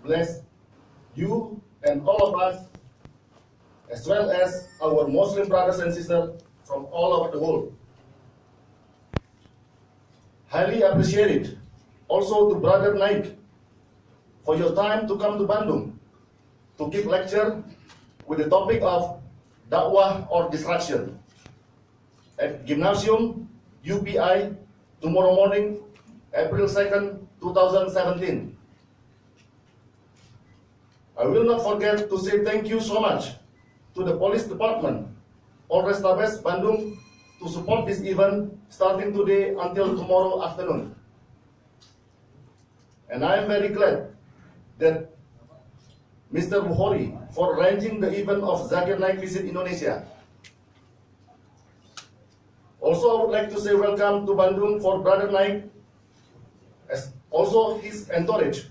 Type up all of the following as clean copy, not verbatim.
bless you and all of us, as well as our Muslim brothers and sisters from all over the world. Highly appreciated also to Brother Naik for your time to come to Bandung to give lecture with the topic of dakwah or distraction at Gymnasium UPI tomorrow morning, April 2nd, 2017. I will not forget to say thank you so much to the Police Department, Polrestabes Bandung, to support this event starting today until tomorrow afternoon. And I am very glad that Mr. Bukhari for arranging the event of Zakir Naik visit Indonesia. Also, I would like to say welcome to Bandung for Brother Naik, as also his entourage.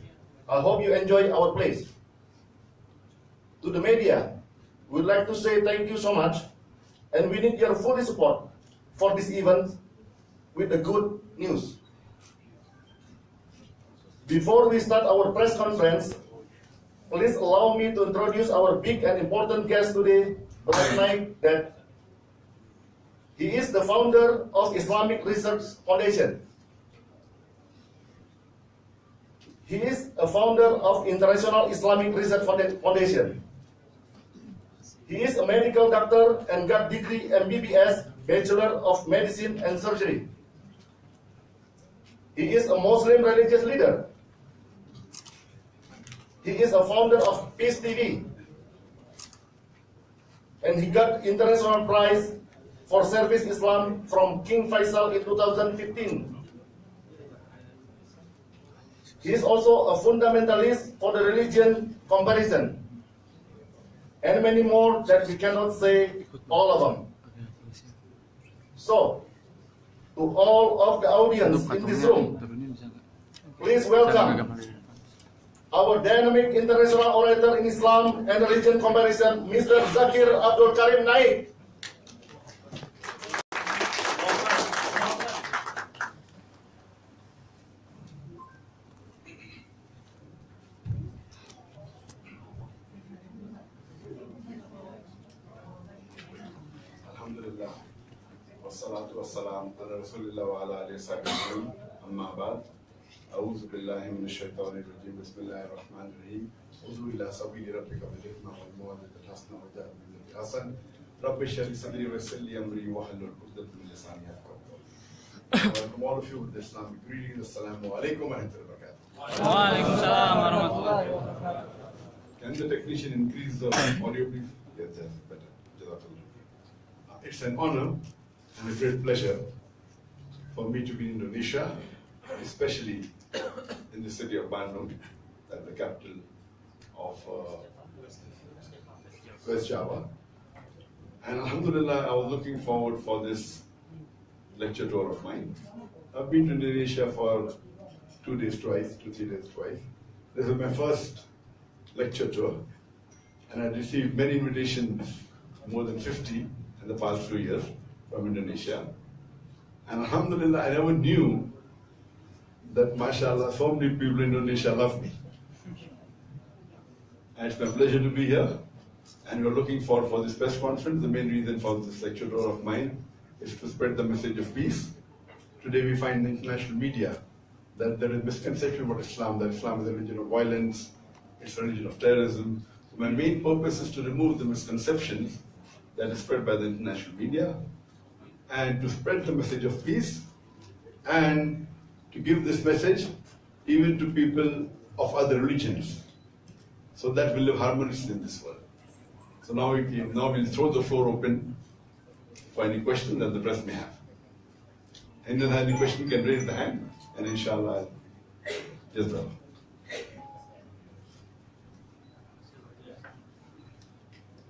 I hope you enjoy our place. To the media, we would like to say thank you so much, and we need your full support for this event with the good news. Before we start our press conference, please allow me to introduce our big and important guest today, Brother Naik, that he is the founder of Islamic Research Foundation. He is a founder of International Islamic Research Foundation. He is a medical doctor and got degree MBBS, Bachelor of Medicine and Surgery. He is a Muslim religious leader. He is a founder of Peace TV. And he got International Prize for Service Islam from King Faisal in 2015. He is also a fundamentalist for the religion comparison, and many more that we cannot say all of them. So, to all of the audience in this room, please welcome our dynamic international orator in Islam and religion comparison, Mr. Zakir Abdul Karim Naik. Alhamdulillah, wassalatu wassalam ala rasulillah wa ala alihi wa sahbihi, amma ba'd. A'udhu billahi minash shaitanir rajim, bismillahir rahmanir rahim. Ud'u ila sabili rabbika bil hikmati wal maw'izati hasana wa jahid billati hasan. Rabbi shrah li sadri wa yassir li amri wahlul 'uqdatam min lisani yafqahu qawli. Welcome all of you with the Islamic greetings. Assalamu alaikum wa rahmatullahi wa barakatuh. Wa alaikum salam wa rahmatullahi wa barakatuh. Can the technician increase the audio please? Yes, that's better. Jazakallah. It's an honor and a great pleasure for me to be in Indonesia, especially in the city of Bandung, the capital of West Java. And Alhamdulillah, I was looking forward for this lecture tour of mine. I've been to Indonesia for 2 days twice, 2-3 days twice. This is my first lecture tour, and I received many invitations, more than 50 in the past few years from Indonesia. And Alhamdulillah, I never knew that, mashallah, so many people in Indonesia love me. And it's my pleasure to be here. And we're looking forward for this press conference. The main reason for this lecture tour of mine is to spread the message of peace. Today we find in international media that there is misconception about Islam, that Islam is a religion of violence, it's a religion of terrorism. So my main purpose is to remove the misconceptions that is spread by the international media, and to spread the message of peace, and to give this message even to people of other religions, so that we live harmoniously in this world. So now we'll throw the floor open for any question that the press may have. Anyone has any question can raise the hand, and inshallah, yes, brother.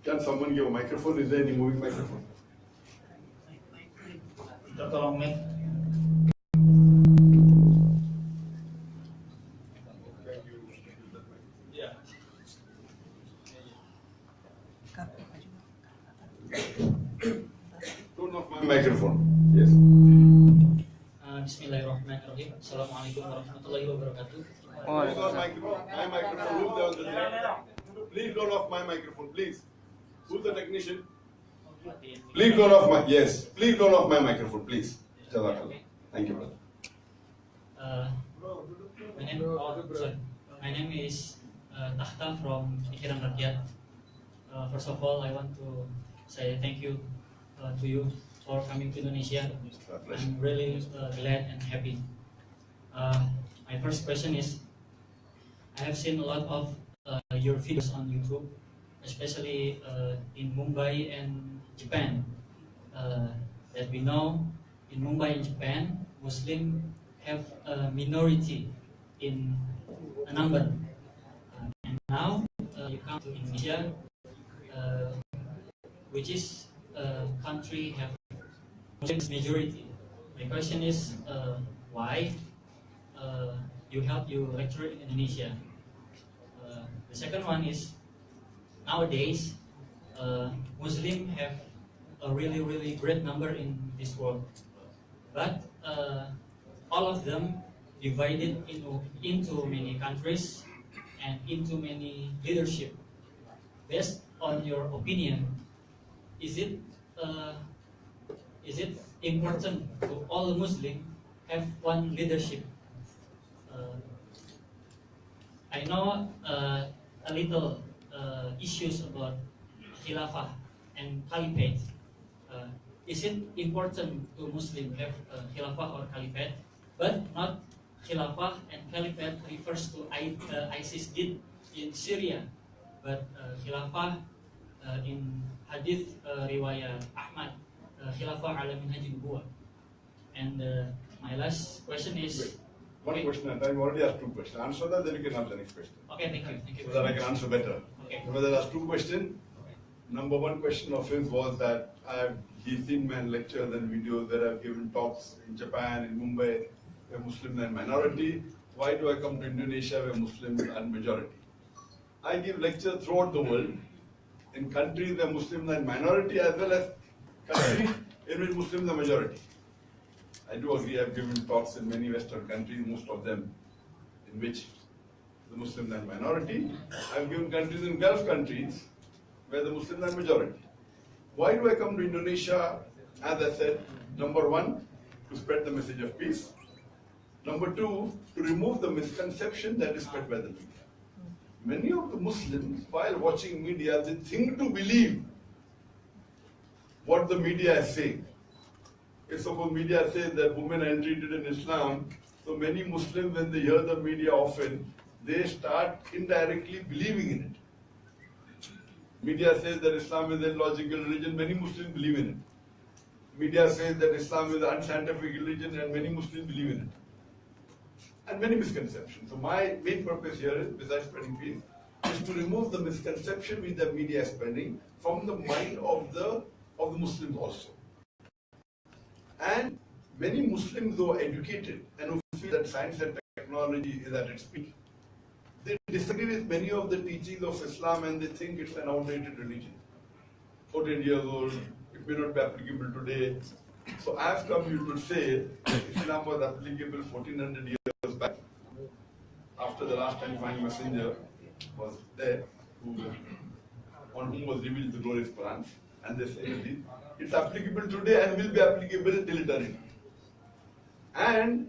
Can someone give a microphone? Is there any moving microphone? Tolong mic. Turn off my microphone. Yes. Bismillahirrahmanirrahim. Assalamualaikum warahmatullahi wabarakatuh. Who's on microphone? My microphone. Who's there on the left? Please don't off my microphone, please. Who's the technician? Please don't off my, yes. Please don't off my microphone, please. Jazakallah. Thank you, brother. My name is Tahta from Pikiran Rakyat. First of all, I want to say thank you to you for coming to Indonesia. I'm really glad and happy. My first question is, I have seen a lot of your videos on YouTube, especially in Mumbai and Japan. That we know, in Mumbai and Japan, Muslims have a minority in a number. And now you come to Indonesia, which is a country have Muslims majority. My question is, why you lecture in Indonesia? The second one is, nowadays Muslims have a really great number in this world, but all of them divided into many countries and into many leadership. Based on your opinion, is it important to all Muslims have one leadership? I know a little issues about Khilafah and Caliphate. Is it important to Muslim have Khilafah or Caliphate? But not Khilafah and Caliphate refers to ISIS did in Syria, but Khilafah in Hadith Riwayat Ahmad, Khilafah ala minhaj nubuwah. And my last question is. One question at a time. You already asked two questions. Answer that, then you can ask the next question. Okay, thank you. Thank you. So that I can answer better. Okay. Remember the last two questions? Number one question of his was that he's seen my lectures and videos that I've given talks in Japan, in Mumbai, where Muslims are minority. Why do I come to Indonesia where Muslims are majority? I give lectures throughout the world in countries where Muslims are minority as well as countries in which Muslims are majority. I do agree, I've given talks in many Western countries, most of them in which the Muslims are minority. I've given countries in Gulf countries where the Muslims are majority. Why do I come to Indonesia? As I said, number one, to spread the message of peace. Number two, to remove the misconception that is spread by the media. Many of the Muslims, while watching media, they think to believe what the media is saying. If suppose media says that women are entreated in Islam, so many Muslims, when they hear the media often, they start indirectly believing in it. Media says that Islam is a illogical religion, many Muslims believe in it. Media says that Islam is an unscientific religion and many Muslims believe in it. And many misconceptions. So my main purpose here is, besides spreading peace, is to remove the misconception which the media is spreading from the mind of the Muslims also. And many Muslims, though educated and who feel that science and technology is at its peak, they disagree with many of the teachings of Islam and they think it's an outdated religion. 14 years old, it may not be applicable today. So I've come here to say Islam was applicable 1400 years back, after the last time messenger was there, on whom was revealed the glorious Quran. And they say it's applicable today and will be applicable till eternity. And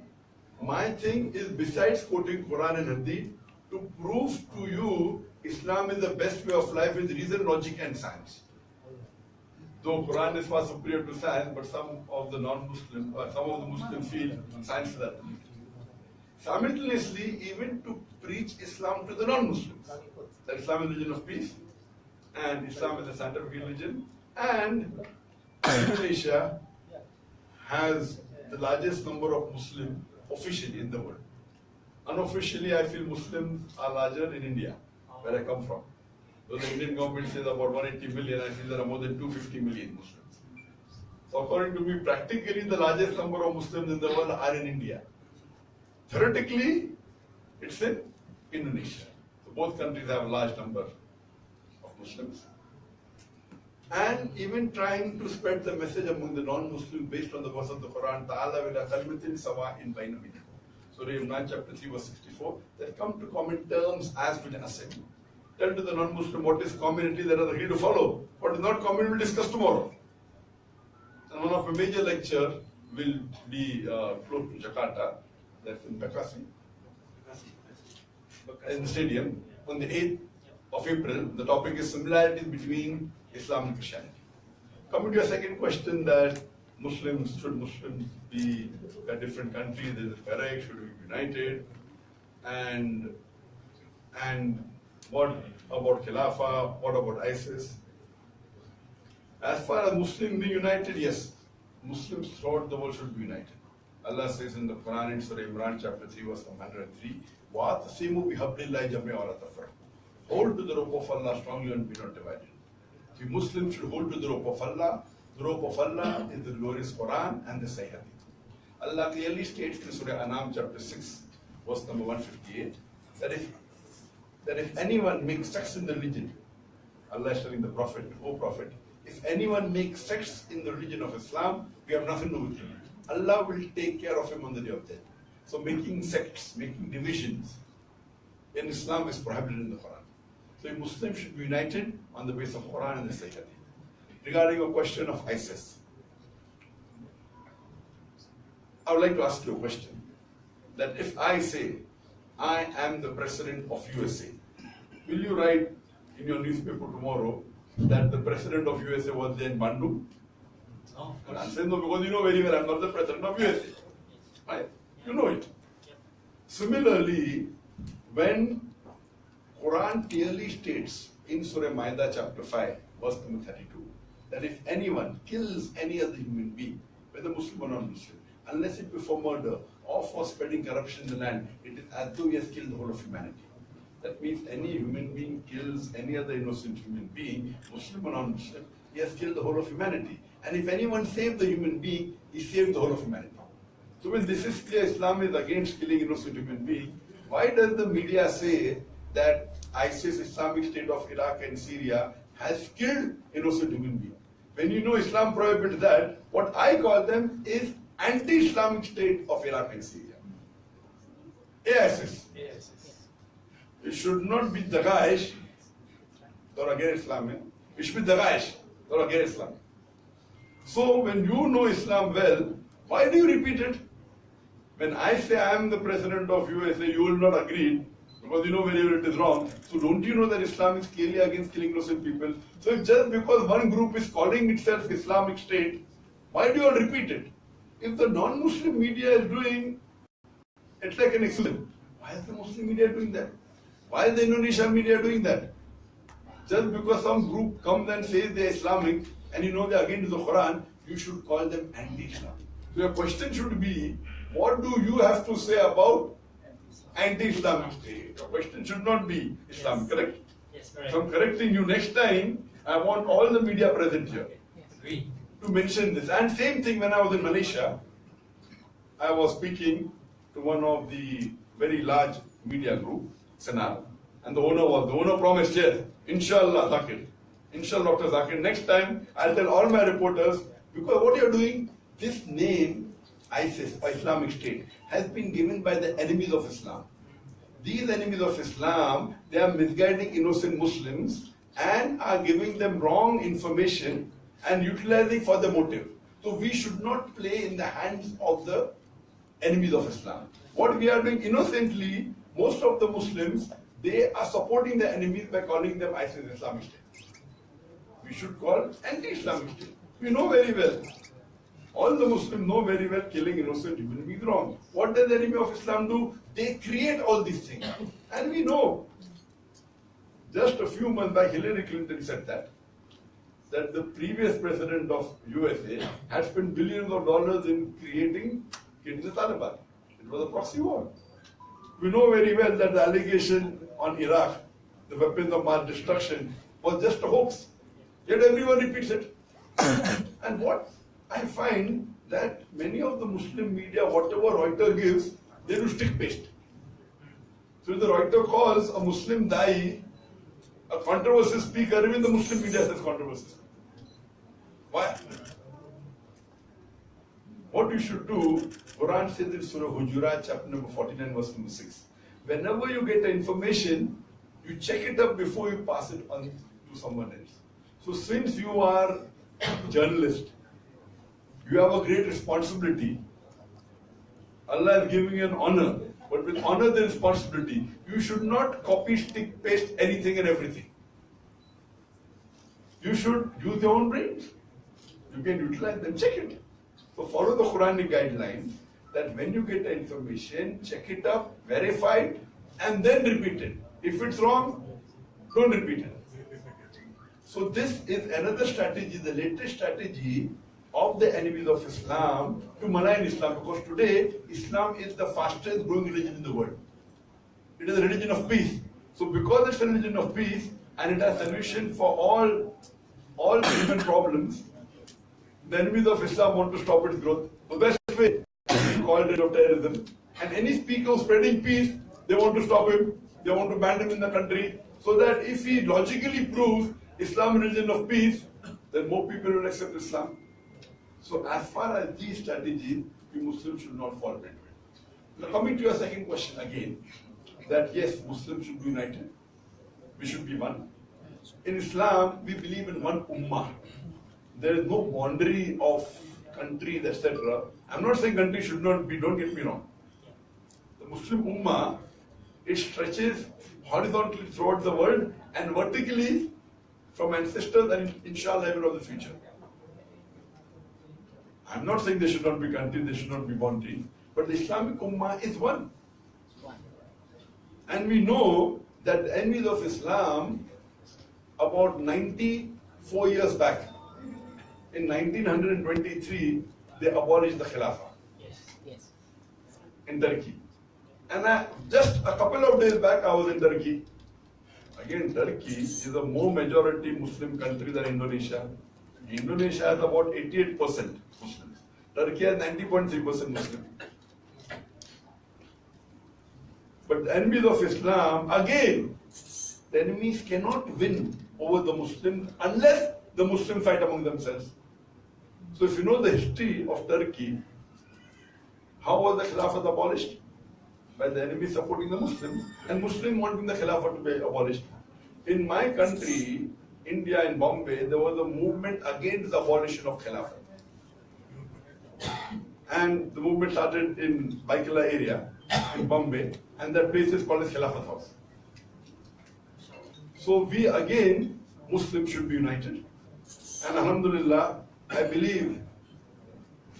my thing is, besides quoting Quran and Hadith, to prove to you Islam is the best way of life with reason, logic and science. Though Quran is far superior to science, but some of the non-Muslims, or some of the Muslims feel science is that. Simultaneously, even to preach Islam to the non-Muslims, that Islam is a religion of peace, and Islam is a scientific religion, and Indonesia has the largest number of Muslims officially in the world. Unofficially, I feel Muslims are larger in India, where I come from. Though the Indian government says about 180 million, I feel there are more than 250 million Muslims. So according to me, practically the largest number of Muslims in the world are in India. Theoretically, it's in Indonesia. So both countries have a large number of Muslims. And even trying to spread the message among the non-Muslims based on the verse of the Quran, Ta'ala wila kalimatin sawa'in bainahum. Surah Imran chapter 3 verse 64, that come to common terms as with assembly. Tell to the non-Muslim what is community that are agreed to follow. What is not common we'll discuss tomorrow. And one of my major lecture will be close to Jakarta, that's in Bekasi, in the stadium, on the 8th of April. The topic is similarities between Islam and Christianity. Coming to your second question, that should Muslims be a different country, is it correct, should we be united? And what about Khilafah, what about ISIS? As far as Muslims being united, yes, Muslims throughout the world should be united. Allah says in the Quran in Surah Imran chapter 3 verse 103, وَاعْتَصِمُوا بِحَبْلِ اللَّهِ جَمِيعًا وَلَا تَفَرَّقُوا. Hold to the rope of Allah strongly and be not divided. We Muslims should hold to the rope of Allah. The rope of Allah is the glorious Quran and the Sahih Hadith. Allah clearly states in Surah Anam chapter 6 verse number 158 that if anyone makes sects in the religion, Allah is telling the Prophet, O Prophet, if anyone makes sects in the religion of Islam, we have nothing to do with him. Allah will take care of him on the day of death. So making sects, making divisions in Islam is prohibited in the Quran. So Muslims should be united on the basis of Quran and the Sahih Hadith. Regarding a question of ISIS, I would like to ask you a question. That if I say, I am the president of USA, will you write in your newspaper tomorrow that the president of USA was there in Bandung? No, And I say no, because you know very well I'm not the president of USA. Right? You know it. Similarly, when Quran clearly states in Surah Maida chapter 5, verse number 32, that if anyone kills any other human being, whether Muslim or non-Muslim, unless it be for murder or for spreading corruption in the land, it is as though he has killed the whole of humanity. That means any human being kills any other innocent human being, Muslim or non-Muslim, he has killed the whole of humanity. And if anyone saves the human being, he saved the whole of humanity. So when this is clear, Islam is against killing innocent human beings, why does the media say that ISIS, Islamic State of Iraq and Syria, has killed innocent human beings? When you know Islam prohibits that, what I call them is anti-Islamic State of Iraq and Syria. ISIS. It should not be Daesh or against Islam. It should be Daesh or against Islam. So when you know Islam well, why do you repeat it? When I say I am the president of USA, you will not agree because you know very well it is wrong. So don't you know that Islam is clearly against killing innocent people? So just because one group is calling itself Islamic State, why do you all repeat it? If the non-Muslim media is doing, it's like an experiment. Why is the Muslim media doing that? Why is the Indonesia media doing that? Just because some group comes and says they're Islamic and you know they're against the Quran, you should call them anti-Islamic. So your question should be, what do you have to say about anti-Islamic state? Your question should not be Islam, correct? Yes, correct. So I'm correcting you next time. I want all the media present here Agree. to mention this. And same thing when I was in Malaysia, I was speaking to one of the very large media group, Senar, and the owner promised, yes, Inshallah, Zakir. Inshallah, Dr. Zakir. Next time, I'll tell all my reporters, because what you're doing, this name, ISIS, or Islamic State, has been given by the enemies of Islam. These enemies of Islam, they are misguiding innocent Muslims and are giving them wrong information and utilizing for the motive. So we should not play in the hands of the enemies of Islam. What we are doing innocently, most of the Muslims, they are supporting the enemies by calling them ISIS Islamic State. We should call anti-Islamic State. We know very well. All the Muslims know very well killing innocent human beings is wrong. What does the enemy of Islam do? They create all these things. And we know. Just a few months back, Hillary Clinton said that the previous president of USA had spent billions of dollars in creating the Taliban. It was a proxy war. We know very well that the allegation on Iraq, the weapons of mass destruction, was just a hoax. Yet everyone repeats it. And what I find that many of the Muslim media, whatever Reuters gives, they do stick paste. So if the Reuters calls a Muslim Dai a controversial speaker, even the Muslim media says controversial speaker. Why? what you should do, Quran says in Surah Hujurat, chapter number 49, verse number 6. Whenever you get the information, you check it up before you pass it on to someone else. So since you are a journalist, you have a great responsibility. Allah is giving you an honor, but with honor there is responsibility. You should not copy, stick, paste anything and everything. You should use your own brains. You can utilize them, check it. So follow the Quranic guidelines that when you get the information, check it up, verify it, and then repeat it. If it's wrong, don't repeat it. So this is another strategy, the latest strategy of the enemies of Islam to malign Islam, because today Islam is the fastest growing religion in the world. It is a religion of peace. So because it's a religion of peace and it has solution for all human problems, the enemies of Islam want to stop its growth. The best way is called it of terrorism. And any speaker spreading peace, they want to stop him. They want to ban him in the country. So that if he logically proves Islam religion of peace, then more people will accept Islam. So as far as these strategies, we Muslims should not fall into it. Now coming to your second question again, that yes, Muslims should be united. We should be one. In Islam, we believe in one ummah. There is no boundary of countries, etc. I'm not saying countries should not be, don't get me wrong. The Muslim ummah, it stretches horizontally throughout the world and vertically from ancestors and inshallah ever of the future. I'm not saying there should not be countries, there should not be boundaries, but the Islamic Ummah is one. And we know that the enemies of Islam, about 94 years back, in 1923, they abolished the Khilafah in Turkey. And just a couple of days back, I was in Turkey. Again, Turkey is a more majority Muslim country than Indonesia. Indonesia has about 88% Muslims. Turkey has 90.3% Muslim. But the enemies of Islam, again, the enemies cannot win over the Muslims unless the Muslims fight among themselves. So if you know the history of Turkey, how was the Khilafat abolished? By the enemies supporting the Muslims and Muslims wanting the Khilafat to be abolished. In my country, India, in Bombay, there was a movement against the abolition of Khilafat. And the movement started in Baikala area, in Bombay, and that place is called as Khilafat House. So we again, Muslims should be united. And Alhamdulillah, I believe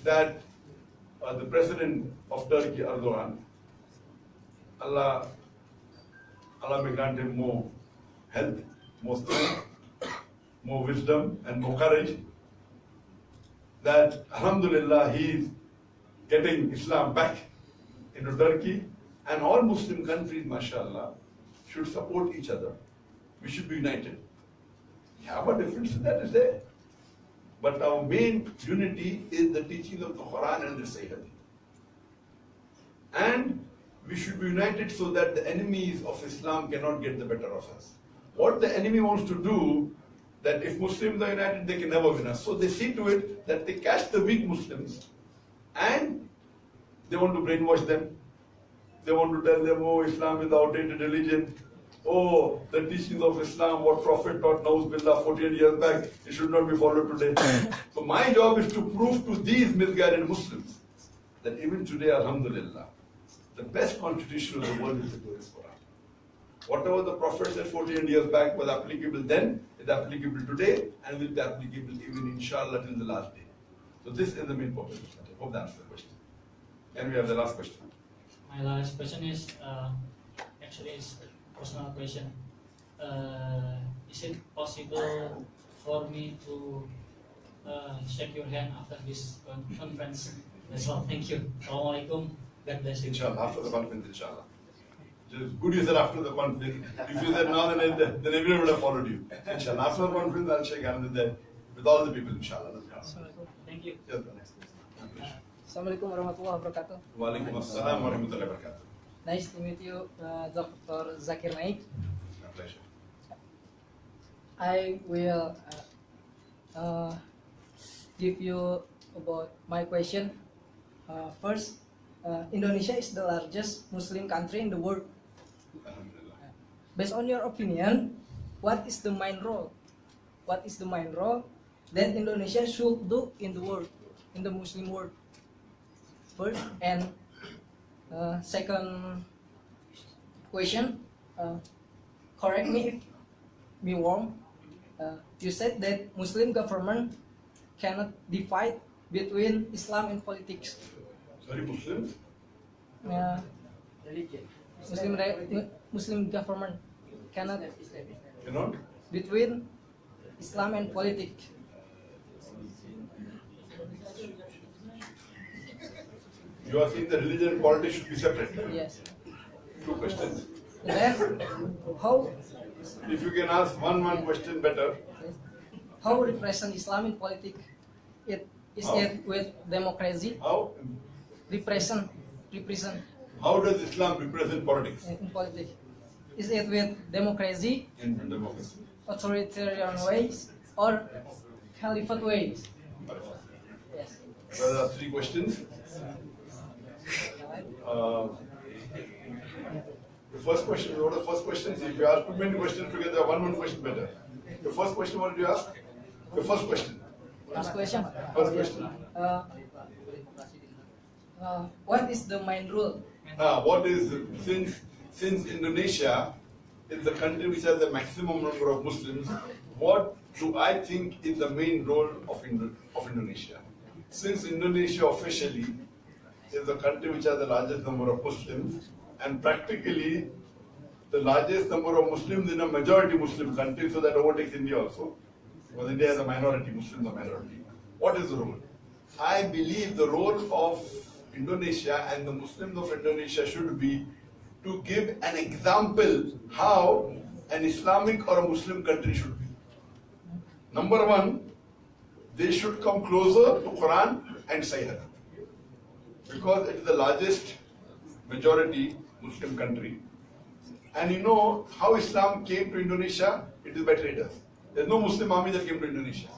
that the President of Turkey, Erdogan, Allah may grant him more health, more strength, more wisdom and more courage, that Alhamdulillah he is getting Islam back into Turkey, and all Muslim countries, mashallah, should support each other. We should be united. Yeah, but difference that is there. But our main unity is the teaching of the Quran and the Sahih. And we should be united so that the enemies of Islam cannot get the better of us. What the enemy wants to do, that if Muslims are united, they can never win us. So they see to it that they catch the weak Muslims and they want to brainwash them. They want to tell them, oh, Islam is the outdated religion. Oh, the teachings of Islam, what Prophet taught Nauz Billah 48 years back, it should not be followed today. So my job is to prove to these misguided Muslims that even today, Alhamdulillah, the best constitution of the world is the glorious Quran. Whatever the Prophet said 48 years back was applicable then, is applicable today, and will be applicable even inshallah till the last day. So this is the main purpose. I hope that answers the question. And we have the last question. My last question is actually is a personal question. Is it possible for me to shake your hand after this conference? That's all. Thank you. Assalamualaikum. God bless you. Inshallah, after the conference, inshallah. Just good you said after the conference. If you said now, then everyone would have followed you. Inshallah, after the conference, I'll shake hands with all the people, inshallah. Thank you. Yes, Assalamualaikum warahmatullahi wabarakatuh. Waalaikumsalam warahmatullahi wabarakatuh. Nice to meet you, Dr. Zakir Naik. My pleasure. I will give you about my question. First, Indonesia is the largest Muslim country in the world. Alhamdulillah. Based on your opinion, what is the main role? What is the main role that Indonesia should do in the world, in the Muslim world? First, and second question, correct me if me wrong. You said that Muslim government cannot divide between Islam and politics. Sorry, Muslims? Uh, Muslim government cannot Cannot? between Islam and politics. You are saying the religion and politics should be separate. Yes. Two questions. Then how If you can ask one question better. represent Islam in politics? It is How? it with democracy How? represent How does Islam represent politics in politics? Is it with democracy, in democracy? authoritarian ways, or caliphate ways? Yes. Well, there are three questions. The first question, what are the first questions? If you ask too many questions together, one question better. The first question, what did you ask? The first question. First question. First question. What is the main rule? What is, since Indonesia is the country which has the maximum number of Muslims, what do I think is the main role of Indonesia? Since Indonesia officially is the country which has the largest number of Muslims, and practically the largest number of Muslims in a majority Muslim country, so that overtakes India also, because India has a minority, Muslims are minority. What is the role? I believe the role of Indonesia and the Muslims of Indonesia should be to give an example how an Islamic or a Muslim country should be. Number one, they should come closer to Quran and Sahih, because it is the largest majority Muslim country. And you know how Islam came to Indonesia? It is by traders. There is no Muslim army that came to Indonesia.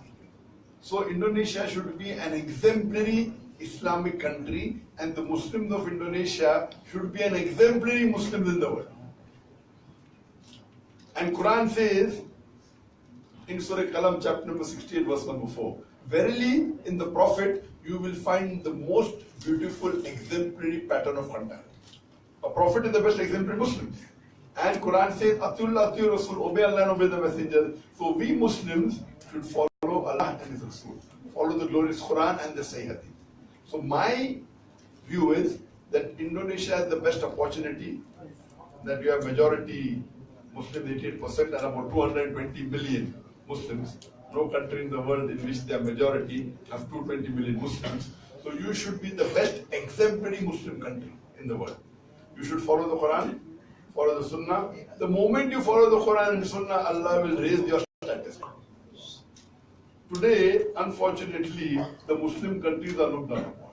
So Indonesia should be an exemplary Islamic country, and the Muslims of Indonesia should be an exemplary Muslims in the world. And Quran says in Surah Qalam chapter number 68 verse number 4, verily in the Prophet you will find the most beautiful exemplary pattern of conduct. A Prophet is the best exemplary Muslim. And Quran says, Atullah, Atul Rasul, obey Allah and obey the Messenger. So we Muslims should follow Allah and His Rasul. Follow the glorious Quran and the Sahih Hadith. So my view is that Indonesia has the best opportunity, that you have majority Muslims, 88%, and about 220 million Muslims. No country in the world in which their majority have 220 million Muslims. So you should be the best exemplary Muslim country in the world. You should follow the Quran, follow the Sunnah. The moment you follow the Quran and Sunnah, Allah will raise your status. Today, unfortunately, the Muslim countries are looked down upon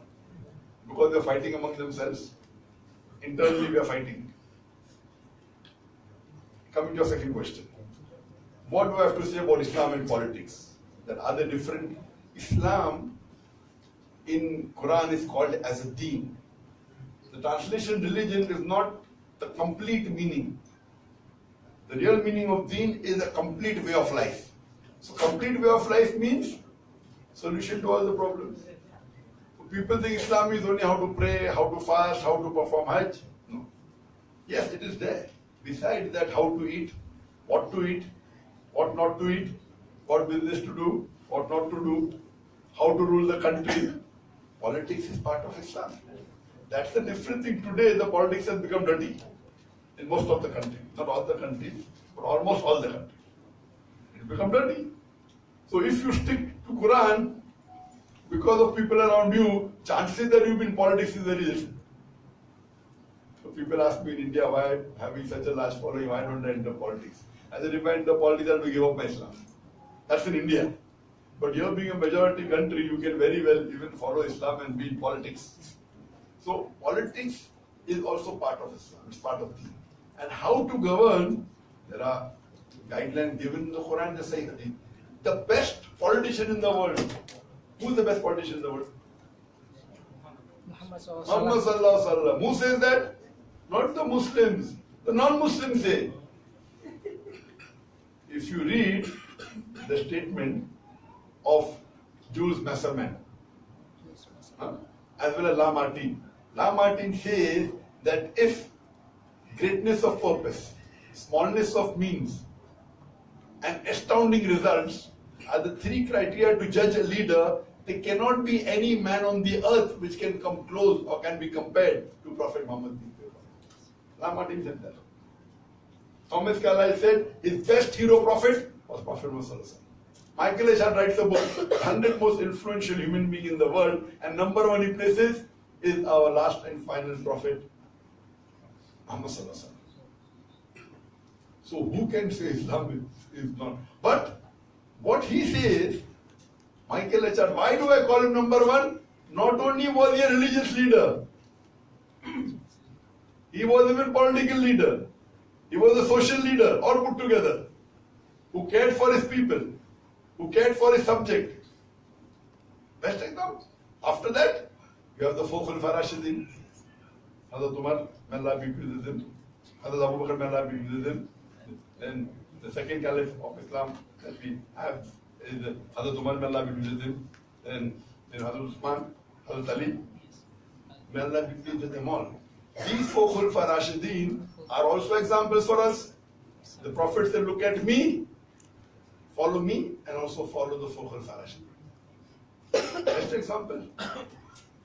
because they are fighting among themselves. Internally, we are fighting. Coming to your second question. What do I have to say about Islam and politics? That are they different? Islam in Quran is called as a deen. The translation religion is not the complete meaning. The real meaning of deen is a complete way of life. So complete way of life means solution to all the problems. People think Islam is only how to pray, how to fast, how to perform Hajj. No. Yes, it is there. Besides that, how to eat, what not to eat, what business to do, what not to do, how to rule the country. Politics is part of Islam. That's the different thing. Today, the politics has become dirty in most of the countries. Not all the countries, but almost all the countries. It has become dirty. So if you stick to Quran, because of people around you, chances that you'll be in politics is very little. So people ask me in India, why having such a large following, why don't I enter politics? I said, if I enter politics, I have to give up my Islam. That's in India. But here being a majority country, you can very well even follow Islam and be in politics. So politics is also part of Islam, it's part of deen. And how to govern, there are guidelines given in the Quran, the Sahih Hadith. The best politician in the world, who's the best politician in the world? Muhammad SAW. Muhammad Sallallahu Alaihi Wasallam. Who says that? Not the Muslims. The non-Muslims say. If you read the statement of Jules Masserman, as well as Lamartine says that if greatness of purpose, smallness of means, and astounding results are the three criteria to judge a leader, there cannot be any man on the earth which can come close or can be compared to Prophet Muhammad. Lamartine said that. Thomas Carlyle said his best hero prophet was Prophet Muhammad. Michael Eshard writes a book, 100 most influential human being in the world, and number one he places is our last and final prophet, Muhammad. So who can say Islam is not? But what he says, Michael Eshard, why do I call him number one? Not only was he a religious leader, he was even political leader. He was a social leader, all put together, who cared for his people, who cared for his subject. Best example. After that, you have the four Khulafa Rashidin, Hazrat Umar, may Allah be pleased with him, Hazrat Abu Bakr, may Allah be pleased with him. Then the second Caliph of Islam that we have is Hazrat Umar, may Allah be pleased with him. Then Hazrat Usman, Hazrat Ali, may Allah be pleased with them all. These four Khulafa Rashidin are also examples for us. The Prophet said, look at me, follow me, and also follow the four Khulafa Rashidin. Best example.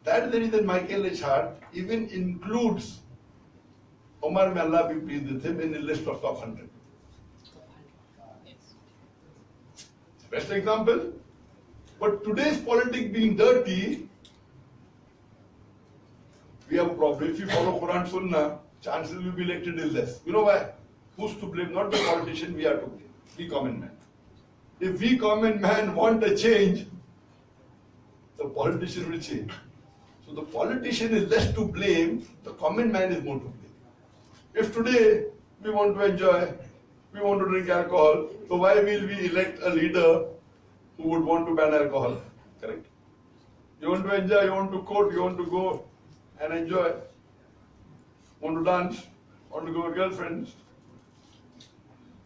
That is the reason Michael Eshard even includes Umar, may Allah be pleased with him, in the list of top 100. Best example. But today's politics being dirty, we have a problem. If you follow Quran Sunnah, chances will be elected is less. You know why? Who's to blame? Not the politician, we are to blame. We common man. If we common man want a change, the politician will change. So the politician is less to blame, the common man is more to blame. If today we want to enjoy, we want to drink alcohol, so why will we elect a leader who would want to ban alcohol? Correct? You want to enjoy, you want to court, you want to go and enjoy, want to dance, want to go with girlfriends.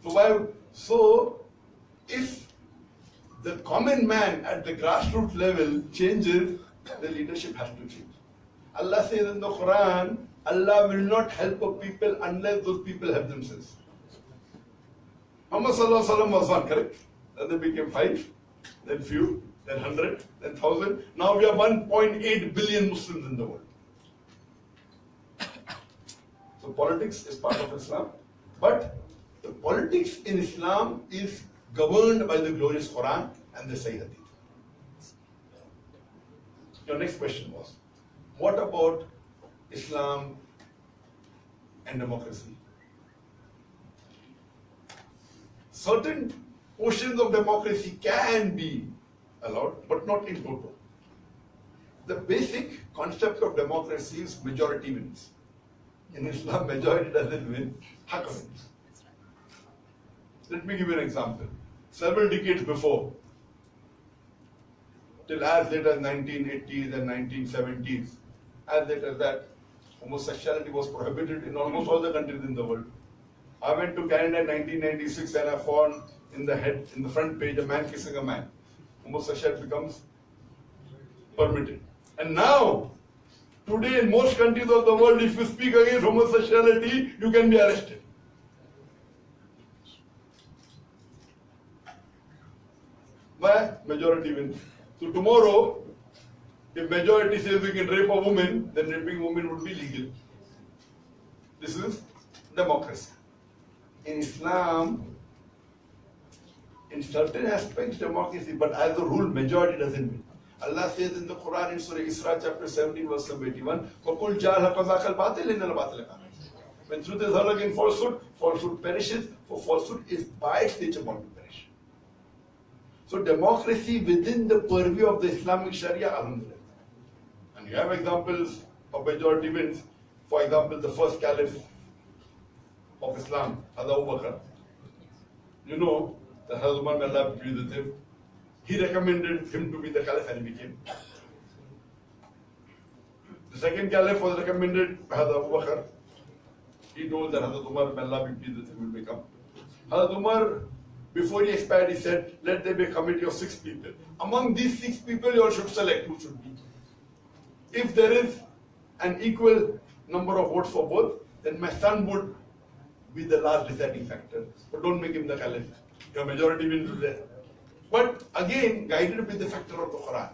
So why? So if the common man at the grassroots level changes, the leadership has to change. Allah says in the Quran, Allah will not help a people unless those people help themselves. Muhammad Sallallahu Alaihi Wasallam was one, correct? Then they became 5, then few, then 100, then 1,000. Now we have 1.8 billion Muslims in the world. So politics is part of Islam, but the politics in Islam is governed by the glorious Quran and the Sahih Hadith. Your next question was, what about Islam and democracy? Certain portions of democracy can be allowed, but not in total. The basic concept of democracy is majority wins. In Islam, majority doesn't win, haqq wins. Let me give you an example. Several decades before, till as late as 1980s and 1970s, as late as that, homosexuality was prohibited in almost all the countries in the world. I went to Canada in 1996 and I found in the front page, a man kissing a man. Homosexuality becomes permitted. And now, today in most countries of the world, if you speak against homosexuality, you can be arrested. Why? Majority wins. So tomorrow, if majority says we can rape a woman, then raping a woman would be legal. This is democracy. In Islam, in certain aspects, democracy, but as a rule, majority doesn't win. Allah says in the Quran in Surah Isra chapter 17 verse number 81, وَقُلْ جَعَلْ حَقَ ذَاكَ الْبَاطِلِ إِنَّ الْبَاطِلَ كَانَ زَهُوقًا. When truth is heard against falsehood, falsehood perishes, for falsehood is by its nature bound to perish. So democracy within the purview of the Islamic Sharia, alhamdulillah. And you have examples of majority wins. For example, the first caliph of Islam, Hazrat Abu Bakr. You know that Hazrat Umar, may Allah be pleased with him, he recommended him to be the caliph and he became. The second caliph was recommended by Hazrat Abu Bakr. He told that Hazrat Umar, may Allah be pleased with him, will become. Hazrat Umar, before he expired, he said, let there be a committee of 6 people. Among these 6 people, you all should select who should be. If there is an equal number of votes for both, then my son would be the last deciding factor. But don't make him the caliph. Your majority will do that. But again, guided with the factor of the Quran.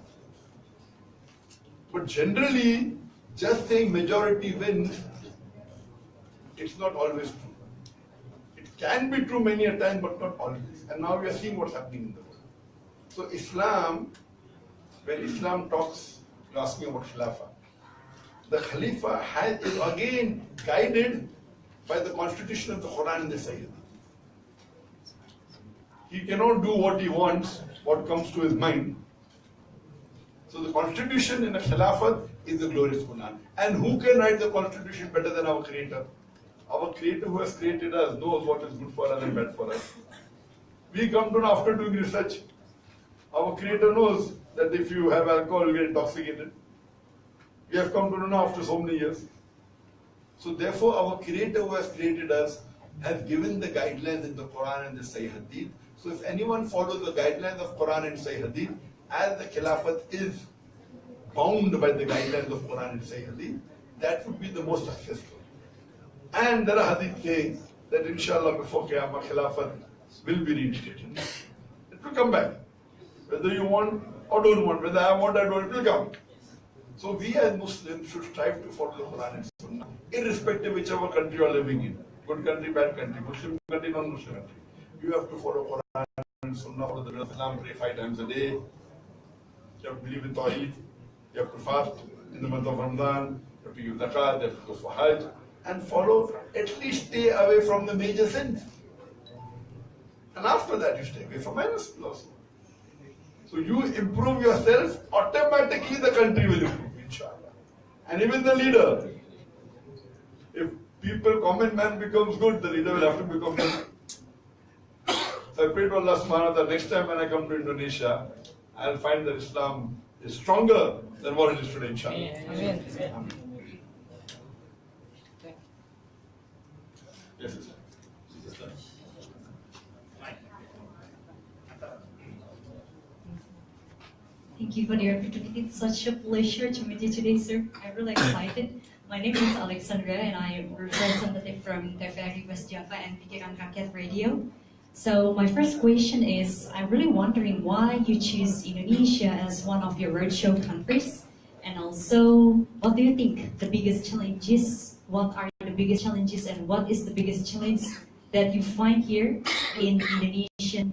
But generally, just saying majority wins, it's not always true. It can be true many a time, but not always. And now we are seeing what's happening in the world. So Islam, when Islam talks, you're asking about Khilafah. The Khalifa is again guided by the constitution of the Quran and the Sahih. He cannot do what he wants, what comes to his mind. So the constitution in a Khilafat is the glorious Quran. And who can write the constitution better than our Creator? Our Creator who has created us knows what is good for us and bad for us. We come to know after doing research. Our Creator knows that if you have alcohol, you get intoxicated. We have come to know after so many years. So therefore, our Creator who has created us has given the guidelines in the Quran and the Sahih Hadith. So if anyone follows the guidelines of Quran and Sahih Hadith, as the Khilafat is bound by the guidelines of Quran and Sahih Hadith, that would be the most successful. And there are Hadith saying that inshallah before Qiyamah, Khilafat will be reinstated. It will come back. Whether you want or don't want, whether I want or don't, it will come. So we as Muslims should strive to follow the Quran and Sunnah, irrespective of whichever country you are living in. Good country, bad country, Muslim country, non-Muslim country. You have to follow Quran and Sunnah, follow the will of Islam, pray 5 times a day. You have to believe in Tawheed. You have to fast in the month of Ramadan. You have to give zakat, you have to go for Hajj. And follow, at least stay away from the major sins. And after that you stay away from minor sins also. So you improve yourself, automatically the country will improve, inshallah. And even the leader. If people, common man becomes good, the leader will have to become good. So I pray to Allah subhanahu wa ta'ala, next time when I come to Indonesia, I'll find that Islam is stronger than what it is today, inshallah. Amen. Amen. Yes, sir. Thank you for the opportunity. It's such a pleasure to meet you today, sir. I'm really excited. My name is Alexandra and I am representative from TVRI West Java and Pikiran Rakyat Radio. So my first question is, I'm really wondering why you choose Indonesia as one of your roadshow countries, and also what do you think the biggest challenges? What are the biggest challenges, and what is the biggest challenge that you find here in Indonesian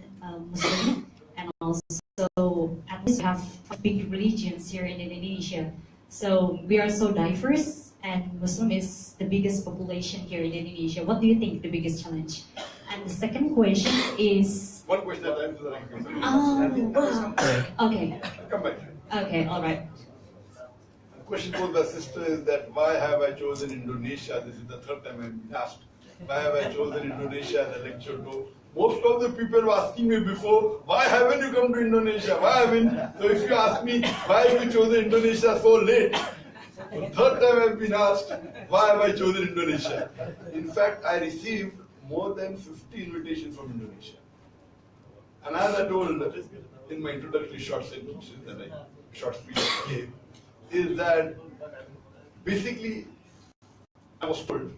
Muslim? And also, at least we have big religions here in Indonesia. So we are so diverse, and Muslim is the biggest population here in Indonesia. What do you think the biggest challenge? And the second question is... One question at a time so that I can Oh, wow. Okay. come back. Okay, all right. The question posed by sister is that why have I chosen Indonesia? This is the 3rd time I've been asked. Why have I chosen Indonesia as a lecture to? Most of the people were asking me before, why haven't you come to Indonesia? Why haven't? So if you ask me, why have you chosen Indonesia so late? The 3rd time I've been asked, why have I chosen Indonesia? In fact, I received more than 50 invitations from Indonesia. And as I told in my introductory short sentences that short speech I gave, is that basically I was told,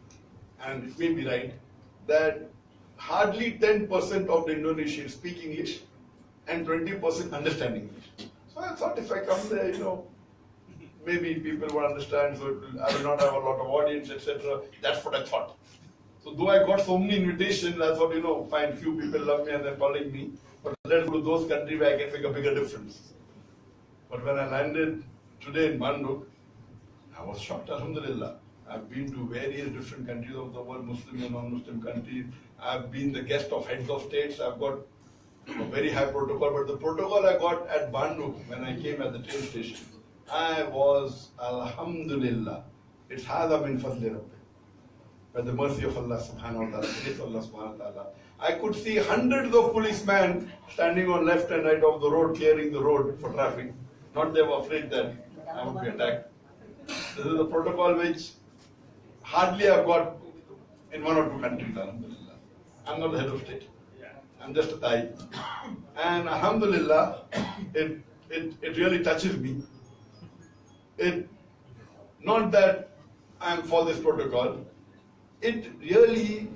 and it may be right, that hardly 10% of the Indonesians speak English and 20% understand English. So I thought if I come there, maybe people will understand, so I will not have a lot of audience, etc. That's what I thought. So though I got so many invitations, I thought, fine, few people love me and they're calling me, but let's go to those countries where I can make a bigger difference. But when I landed today in Bandung, I was shocked, alhamdulillah. I've been to various different countries of the world, Muslim and non-Muslim countries. I've been the guest of heads of states. I've got a very high protocol, but the protocol I got at Bandung when I came at the train station, I was, alhamdulillah, it's hadha min fadli rabbi. By the mercy of Allah subhanahu wa ta'ala, grace of Allah subhanahu wa ta'ala. I could see hundreds of policemen standing on left and right of the road, clearing the road for traffic. Not they were afraid that I would be attacked. This is a protocol which hardly I've got in one or two countries, alhamdulillah. I'm not the head of state. I'm just a Thai. And alhamdulillah, it really touches me. Not that I'm for this protocol. It really,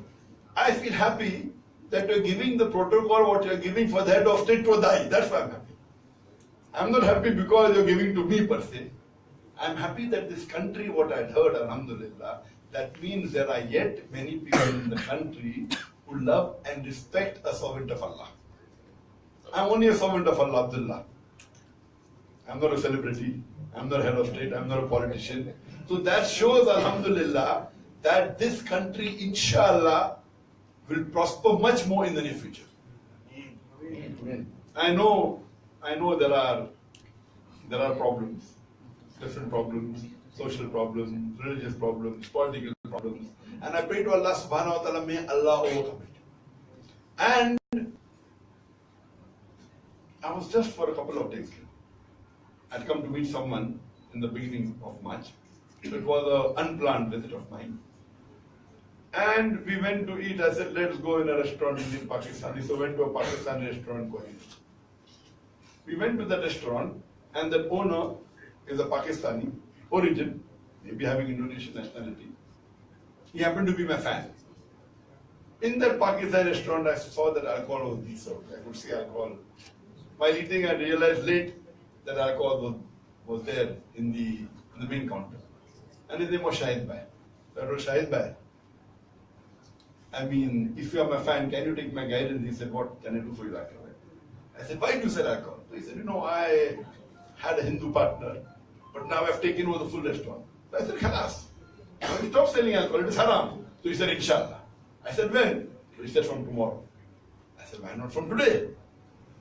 I feel happy that you're giving the protocol what you're giving for the head of state to a Thai. That's why I'm happy. I'm not happy because you're giving to me per se. I'm happy that this country, what I'd heard, alhamdulillah, that means there are yet many people in the country who love and respect a servant of Allah. I'm only a servant of Allah, Abdullah. I'm not a celebrity. I'm not a head of state. I'm not a politician. So that shows, alhamdulillah, that this country, inshallah, will prosper much more in the near future. I know there are problems, different problems, social problems, religious problems, political problems, and I pray to Allah subhanahu wa ta'ala, may Allah overcome it. And I was just for a couple of days here. I'd come to meet someone in the beginning of March. It was an unplanned visit of mine. And we went to eat. I said, let's go in a restaurant in Pakistani. So we went to a Pakistani restaurant. We went to the restaurant, and the owner is a Pakistani origin, maybe having Indonesian nationality. He happened to be my fan. In that Pakistani restaurant, I saw that alcohol was being served. I could see alcohol. While eating, I realized late that alcohol was there in the main counter. And his name was Shahid Bhai. So I told Shahid Bhai, I mean, if you are my fan, can you take my guidance? He said, what can I do for you, Zakir? I said, why do you sell alcohol? So he said, I had a Hindu partner, but now I've taken over the full restaurant. So I said, Khalas, now we stop selling alcohol, it is haram. So he said, Inshallah. I said, when? So he said, from tomorrow. I said, why not from today?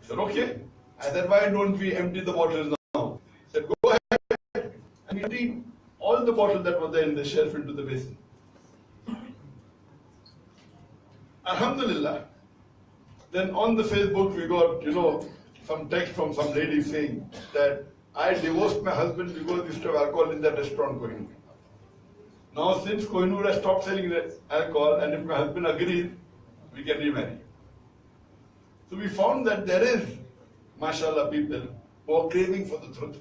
He said, okay. I said, why don't we empty the bottles now? He said, go ahead. And we emptied all the bottles that were there in the shelf into the basin. Alhamdulillah. Then on the Facebook we got, some text from some lady saying that I divorced my husband because he used to have alcohol in that restaurant Kohinoor. Now since Kohinoor has stopped selling alcohol, and if my husband agrees, we can remarry. So we found that there is, mashallah, people who are craving for the truth.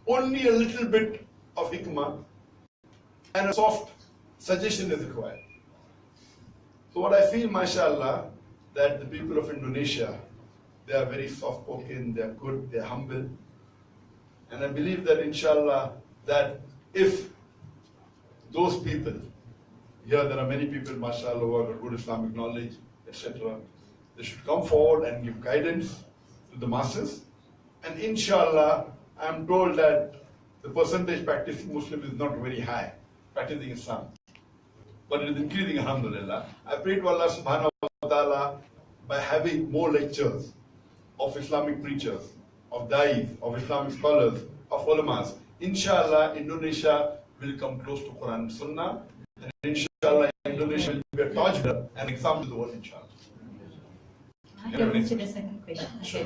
Only a little bit of hikmah and a soft suggestion is required. So what I feel, mashallah, that the people of Indonesia, they are very soft-spoken, they are good, they are humble. And I believe that, inshallah, that if those people, here there are many people, mashallah, who have good Islamic knowledge, etc., they should come forward and give guidance to the masses. And inshallah, I am told that the percentage practicing Muslim is not very high, practicing Islam. But it is increasing, alhamdulillah. I pray to Allah subhanahu wa ta'ala by having more lectures of Islamic preachers, of da'is, of Islamic scholars, of ulamas. Inshallah, Indonesia will come close to Quran and Sunnah. And inshallah, Indonesia will be a torchbearer and example to the world, inshallah. I go to the second question. Okay.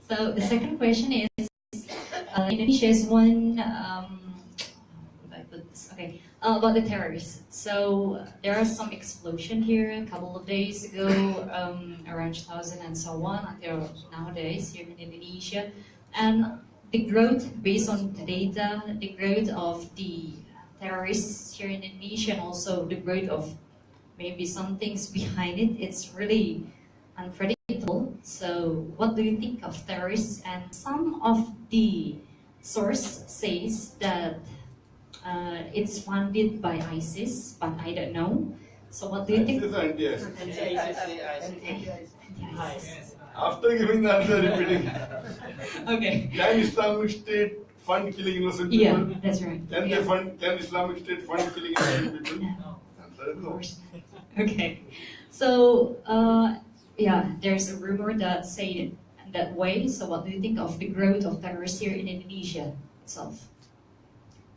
So the second question is, Indonesia is one, about the terrorists. So there are some explosion here a couple of days ago, around 2000 and so on, until nowadays here in Indonesia. And the growth, based on the data, the growth of the terrorists here in Indonesia, and also the growth of maybe some things behind it, it's really unpredictable. So what do you think of terrorists? And some of the source says that it's funded by ISIS, but I don't know. So what do you think? After giving the answer, repeating. Okay. Can Islamic State fund killing innocent people? Yeah, that's right. Can Islamic State fund killing innocent people? Answer is no. Okay. So there's a rumor that say it that way. So what do you think of the growth of terrorists here in Indonesia itself?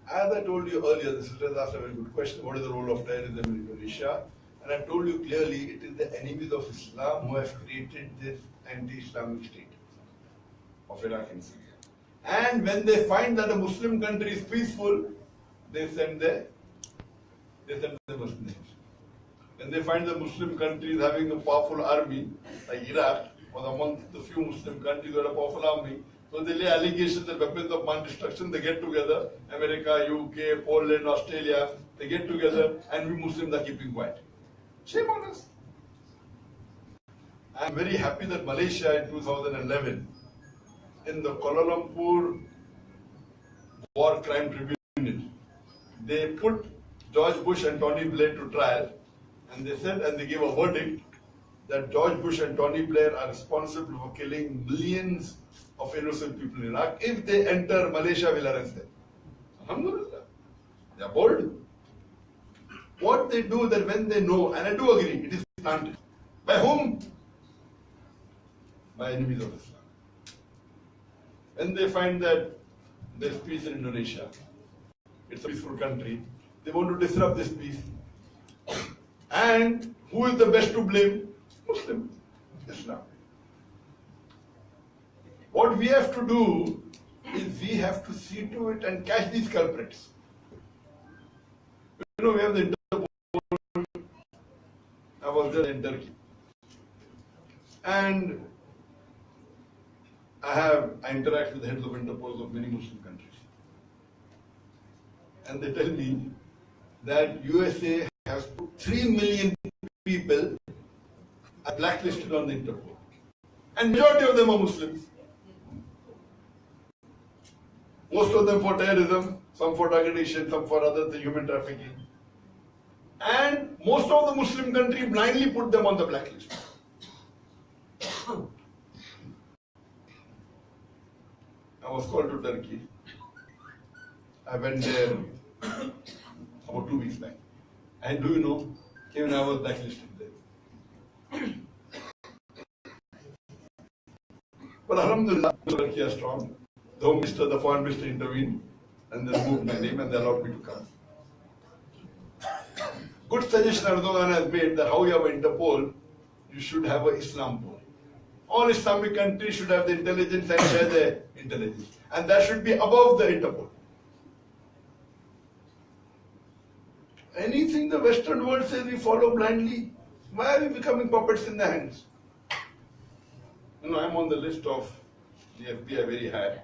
As I told you earlier, the sister has asked a very good question. What is the role of terrorism in Indonesia? And I told you clearly, it is the enemies of Islam who have created this anti-Islamic state of Iraq and Syria. And when they find that a Muslim country is peaceful, they send the Muslims. When they find the Muslim countries having a powerful army, like Iraq, was among the few Muslim countries that had a powerful army, so they lay allegations that weapons of mass destruction, they get together, America, UK, Poland, Australia, they get together, and we Muslims are keeping quiet. Shame on us. I am very happy that Malaysia in 2011, in the Kuala Lumpur War Crime Tribunal, they put George Bush and Tony Blair to trial, and they said, and they gave a verdict that George Bush and Tony Blair are responsible for killing millions of innocent people in Iraq. If they enter, Malaysia will arrest them. Alhamdulillah. They are bold. What they do that when they know, and I do agree, it is planted. By whom? By enemies of Islam. When they find that there is peace in Indonesia, it's a peaceful country, they want to disrupt this peace. And who is the best to blame? Muslim, Islam. What we have to do is we have to see to it and catch these culprits. You know, we have the Interpol. I was there in Turkey. And I interact with the heads of Interpol of many Muslim countries. And they tell me that USA has put 3 million people are blacklisted on the Interpol. And majority of them are Muslims. Most of them for terrorism, some for drug addiction, some for other things, human trafficking. And most of the Muslim countries blindly put them on the blacklist. I was called to Turkey. I went there about 2 weeks back. And do you know, even I was blacklisted there. But Alhamdulillah, Turkey is strong. The Home Minister, the Foreign Minister intervened and they removed my name and they allowed me to come. Good suggestion Erdogan has made that how you have Interpol, you should have an Islam pole. All Islamic countries should have the intelligence and share their intelligence. And that should be above the Interpol. Anything the Western world says we follow blindly, why are we becoming puppets in the hands? You know, I'm on the list of the FBI very high.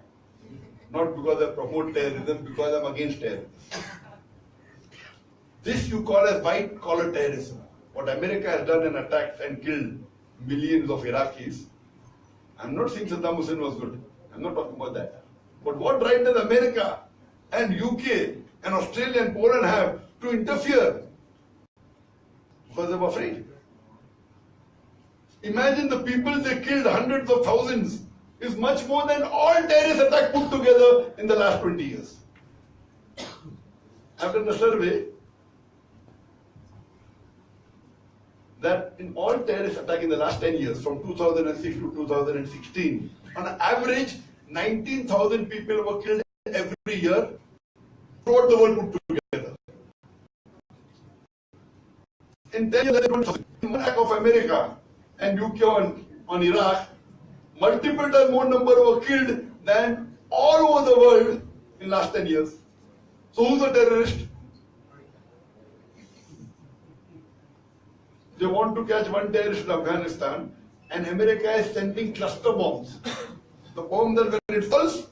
Not because I promote terrorism, because I'm against terrorism. This you call as white collar terrorism. What America has done and attacked and killed millions of Iraqis. I'm not saying Saddam Hussein was good. I'm not talking about that. But what right does America and UK and Australia and Poland have to interfere? Because they were afraid. Imagine the people they killed, hundreds of thousands, is much more than all terrorist attacks put together in the last 20 years. I've done a survey that in all terrorist attacks in the last 10 years, from 2006 to 2016, on average, 19,000 people were killed every year throughout the world put together. In 10 years, the attack of America and UK on Iraq, multiple times more number were killed than all over the world in last 10 years. So who's a terrorist? They want to catch one terrorist in Afghanistan, and America is sending cluster bombs. The bomb that when it falls,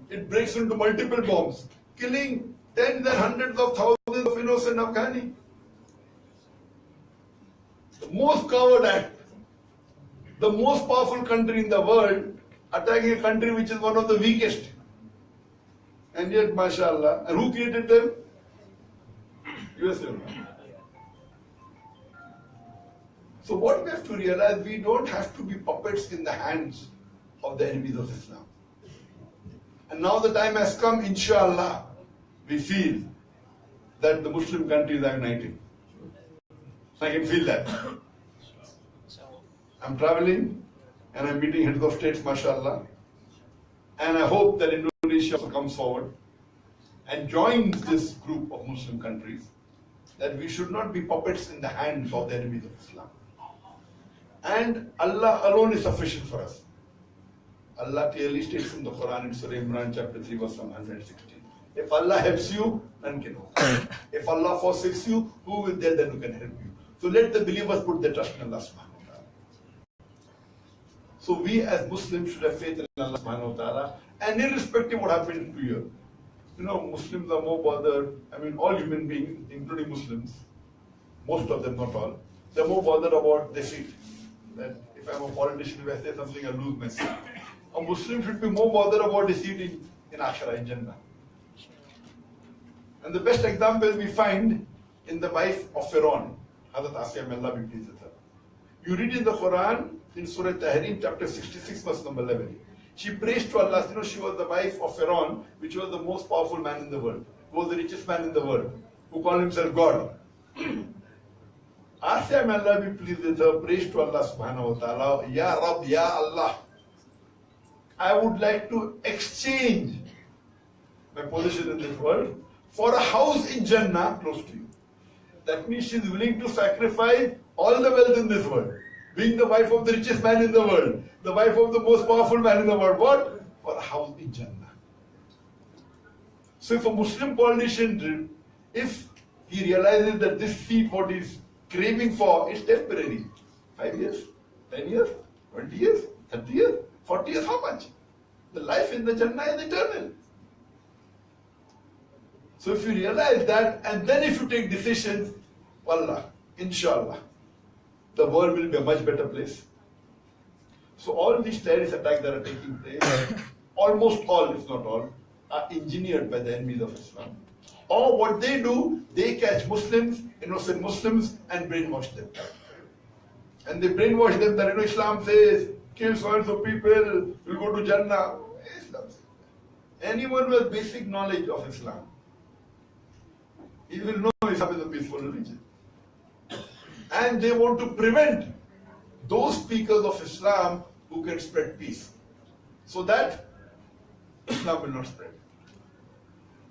it breaks into multiple bombs, killing tens and hundreds of thousands of innocent Afghani. The most coward act. The most powerful country in the world attacking a country which is one of the weakest. And yet, mashallah, and who created them? USA. So what we have to realize, we don't have to be puppets in the hands of the enemies of Islam. And now the time has come, inshallah, we feel that the Muslim countries are united. I can feel that. I'm traveling and I'm meeting heads of states, mashallah. And I hope that Indonesia also comes forward and joins this group of Muslim countries, that we should not be puppets in the hands of the enemies of Islam. And Allah alone is sufficient for us. Allah clearly states in the Quran in Surah Imran chapter 3 verse 116. If Allah helps you, none can help you. If Allah forsakes you, who will there then who can help you? So let the believers put their trust in Allah subhanahu wa ta'ala. So we as Muslims should have faith in Allah subhanahu wa ta'ala, and irrespective of what happens to you. You know, Muslims are more bothered, I mean all human beings, including Muslims, most of them, not all, they're more bothered about their seat. That if I'm a politician, if I say something, I lose my seat. A Muslim should be more bothered about his seat in Akhirah, in Jannah. And the best example we find in the wife of Pharaoh, Hazrat Asya, may Allah be pleased with her. You read in the Quran, in Surah Tahrim, chapter 66, verse number 11. She prays to Allah. You know, she was the wife of Pharaoh, which was the most powerful man in the world, who was the richest man in the world, who called himself God. Asya, may Allah be pleased with her, prays to Allah subhanahu wa ta'ala, Ya Rab, Ya Allah, I would like to exchange my position in this world for a house in Jannah close to you. That means she is willing to sacrifice all the wealth in this world, being the wife of the richest man in the world, the wife of the most powerful man in the world. What? For a house in Jannah. So if a Muslim politician, if he realizes that this seat, what he's craving for, is temporary, 5 years, 10 years, 20 years, 30 years, 40 years, how much? The life in the Jannah is eternal. So if you realize that, and then if you take decisions, wallah, inshallah, the world will be a much better place. So all these terrorist attacks that are taking place, almost all, if not all, are engineered by the enemies of Islam. Or what they do, they catch Muslims, innocent Muslims, and brainwash them. And they brainwash them that, Islam says, kill so-and-so people, will go to Jannah. Islam says. Anyone with basic knowledge of Islam, he will know Islam is a peaceful religion. And they want to prevent those speakers of Islam who can spread peace, so that Islam will not spread.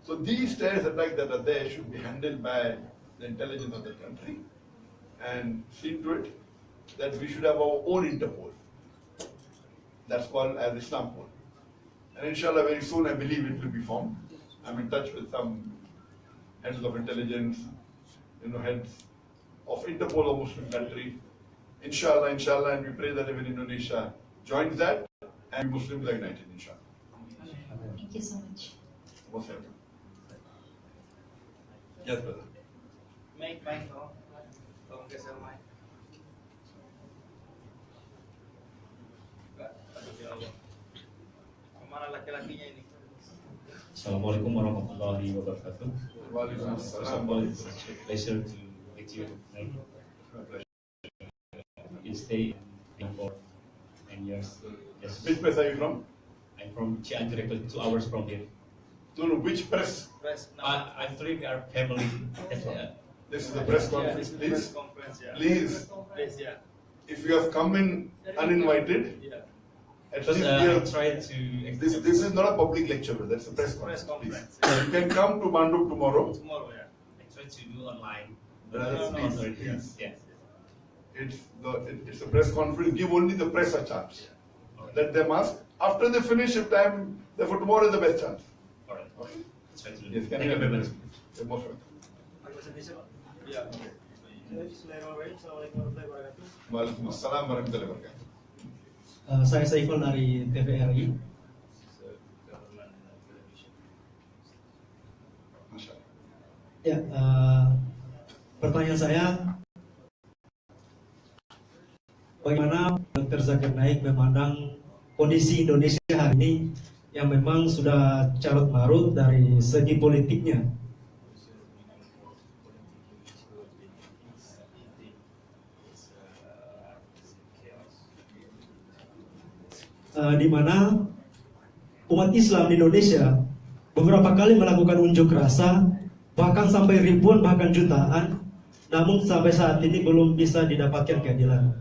So these terrorist attacks that are there should be handled by the intelligence of the country and see to it that we should have our own Interpol. That's called as Islampol. And inshallah very soon I believe it will be formed. I'm in touch with some heads of intelligence, heads of Interpol of Muslim country. Inshallah, and we pray that even Indonesia joins that and Muslims are united, inshallah. Thank you so much. Most welcome. Yes, brother. Mic, oh. Tolong geser mic. Aduh, ya Allah. Kemana laki-lakinya ini? Assalamualaikum warahmatullahi wabarakatuh. Waalaikumsalam. First of all, it's such a pleasure to meet you tonight. You stay for 10 years. Yes. Which press are you from? I'm from Cianjur, 2 hours from here. No, which press? Press. I'm sorry, we are family. That's why. This is the press conference, Press please. conference, yeah. Please, Please, yeah. if you have come in uninvited, Yeah. at Because least I here, tried to. this is not a public lecture, but that's a press Press conference. conference. Please. You can come to Bandung tomorrow. Tomorrow, yeah. I tried to do online. Brother, No, please, Sorry, please. yeah. It's a press conference. Give only the press a chance. Let them ask. After they finish, if time, therefore tomorrow is the best chance. All right. Okay. Let's try to do Yes, it. can Thank you very much. You're most welcome. Yeah. Assalamualaikum warahmatullahi wabarakatuh. Waalaikumsalam warahmatullahi wabarakatuh. Saya Saiful dari TVRI. Masya Allah. Ya, pertanyaan saya, bagaimana Dr. Zakir Naik memandang kondisi Indonesia hari ini yang memang sudah carut marut dari segi politiknya? Di mana umat Islam di Indonesia beberapa kali melakukan unjuk rasa, bahkan sampai ribuan bahkan jutaan, namun sampai saat ini belum bisa didapatkan keadilan.